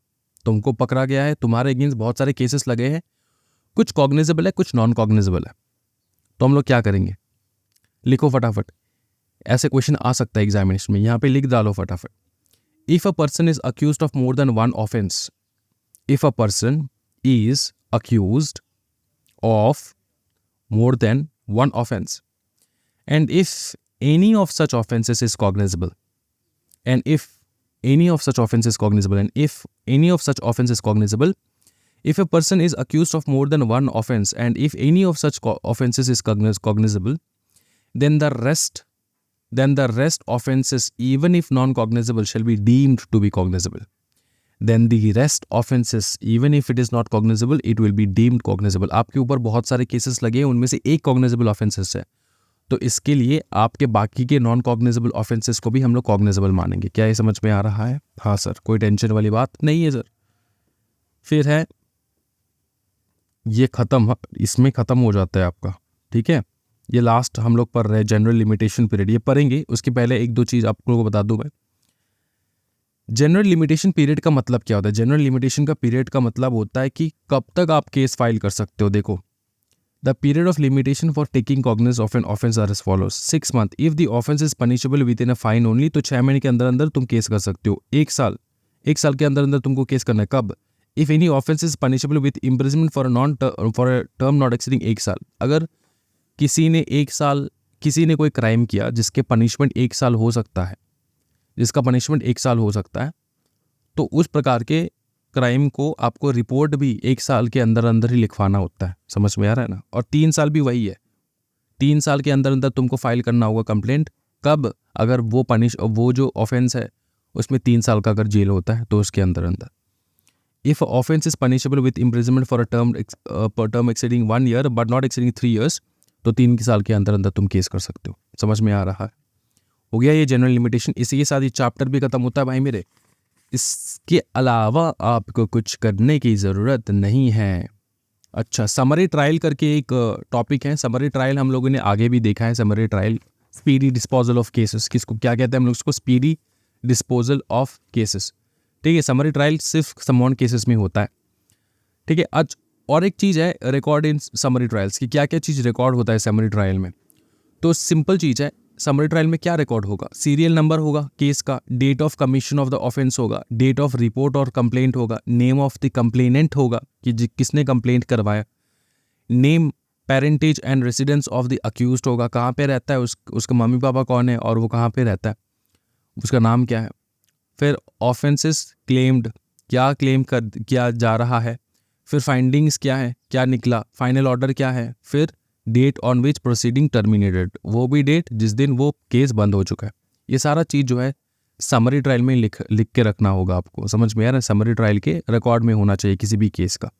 तुमको पकड़ा गया है, तुम्हारे अगेंस्ट बहुत सारे केसेस लगे हैं, कुछ कॉग्निजेबल है, कुछ नॉन कॉग्निजेबल है, तो हम लोग क्या करेंगे? लिखो फटाफट, ऐसे क्वेश्चन आ सकता है एग्जामिनेशन में, यहाँ पे लिख डालो फटाफट। If a person is accused of more than one offence, if a person is accused of more than one offense, and if any of such offenses is cognizable, and if any of such offense is cognizable, and if any of such offense is cognizable, if a person is accused of more than one offense, and if any of such offenses is cognizable, then the rest offenses, even if non cognizable, shall be deemed to be cognizable. Then the rest offenses, even if it is not cognizable, it will be deemed cognizable. आपके ऊपर बहुत सारे cases लगे हैं, उनमें से एक cognizable offences है, तो इसके लिए आपके बाकी के नॉन कॉग्निजेबल ऑफेंसेस को भी हम लोग कॉग्निजेबल मानेंगे। क्या ये समझ में आ रहा है? हाँ सर, कोई टेंशन वाली बात नहीं है सर। फिर है ये खत्म, इसमें खत्म हो जाता है आपका, ठीक है। ये लास्ट हम लोग पढ़ रहे हैं जनरल लिमिटेशन पीरियड, ये पढ़ेंगे, उसके पहले एक दो चीज़ आप लोगों को बता दूं मैं। जनरल लिमिटेशन पीरियड का मतलब क्या होता है? जनरल लिमिटेशन का पीरियड का मतलब होता है कि कब तक आप केस फाइल कर सकते हो। देखो, the period of limitation for taking cognizance of an offence are as follows: 6 month if the offence is punishable within a fine only, तो 6 महीने के अंदर अंदर तुम केस कर सकते हो। 1 साल, 1 साल के अंदर अंदर तुमको केस करना है। कब? If any offence is punishable with imprisonment for a term not exceeding 1 साल। अगर किसी ने 1 साल, किसी ने कोई क्राइम किया जिसके पनिशमेंट 1 साल हो सकता है, जिसका पनिशमेंट 1 साल हो सकता है, तो उस प्रकार के क्राइम को आपको रिपोर्ट भी 1 साल के अंदर अंदर ही लिखवाना होता है। समझ में आ रहा है ना? और 3 साल भी वही है, 3 साल के अंदर अंदर तुमको फाइल करना होगा कंप्लेंट। कब? अगर वो जो ऑफेंस है उसमें 3 साल का अगर जेल होता है तो उसके अंदर अंदर। If offence is punishable with imprisonment for a term exceeding 1 year but not exceeding 3 years, तो 3 साल के अंदर अंदर तुम केस कर सकते हो। समझ में आ रहा है? हो गया ये जनरल लिमिटेशन। इसी के साथ ये चैप्टर भी खत्म होता है भाई मेरे। इसके अलावा आपको कुछ करने की ज़रूरत नहीं है। अच्छा, समरी ट्रायल करके एक टॉपिक है। समरी ट्रायल हम लोगों ने आगे भी देखा है। Summary trial, speedy disposal of cases, किसको क्या कहते हैं हम लोग उसको? स्पीडी डिस्पोजल ऑफ केसेस, ठीक है। समरी ट्रायल सिर्फ समवन केसेस में होता है, ठीक है। आज और एक चीज़ है रिकॉर्ड इन समरी ट्रायल्स की, क्या क्या चीज़ रिकॉर्ड होता है समरी ट्रायल में। तो सिंपल चीज़ है, समरी ट्रायल में क्या रिकॉर्ड होगा? सीरियल नंबर होगा केस का, date of commission of the offence होगा, डेट ऑफ रिपोर्ट और कंप्लेंट होगा, नेम ऑफ द कंप्लेनेंट होगा कि किसने कंप्लेंट करवाया, name, parentage and residence of the accused होगा, कहाँ पे रहता है, उसका मम्मी पापा कौन है और वो कहाँ पे रहता है, उसका नाम क्या है। फिर ऑफेंसेस क्लेम्ड, क्या क्लेम कर किया जा रहा है। फिर फाइंडिंग्स क्या है, क्या निकला, फाइनल ऑर्डर क्या है। फिर date on which proceeding terminated, वो भी डेट जिस दिन वो केस बंद हो चुका है। ये सारा चीज़ जो है समरी ट्रायल में लिख के रखना होगा आपको। समझ में आ रहा है? समरी ट्रायल के रिकॉर्ड में होना चाहिए किसी भी केस का।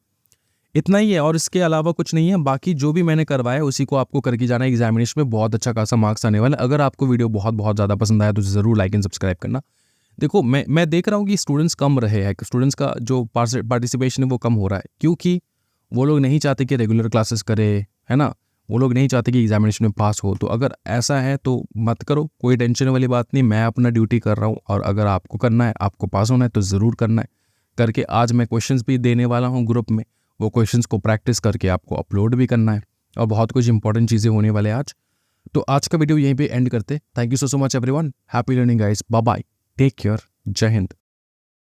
इतना ही है और इसके अलावा कुछ नहीं है। बाकी जो भी मैंने करवाया उसी को आपको करके जाना है। एग्जामिनेशन में बहुत अच्छा खासा मार्क्स आने वाला है। अगर आपको वीडियो बहुत बहुत ज़्यादा पसंद आया तो ज़रूर लाइक एंड सब्सक्राइब करना। देखो मैं देख रहा हूँ कि स्टूडेंट्स कम रहे हैं, स्टूडेंट्स का जो पार्टिसिपेशन है वो कम हो रहा है, क्योंकि वो लोग नहीं चाहते कि रेगुलर क्लासेस करे, है ना। वो लोग नहीं चाहते कि एग्जामिनेशन में पास हो। तो अगर ऐसा है तो मत करो, कोई टेंशन वाली बात नहीं। मैं अपना ड्यूटी कर रहा हूँ और अगर आपको करना है, आपको पास होना है तो ज़रूर करना है। करके आज मैं क्वेश्चंस भी देने वाला हूँ ग्रुप में, वो क्वेश्चंस को प्रैक्टिस करके आपको अपलोड भी करना है और बहुत कुछ इंपॉर्टेंट चीज़ें होने वाले आज। तो आज का वीडियो यहीं पे एंड करते। Thank you so much everyone. Happy learning guys. Bye bye. Take care. जय हिंद।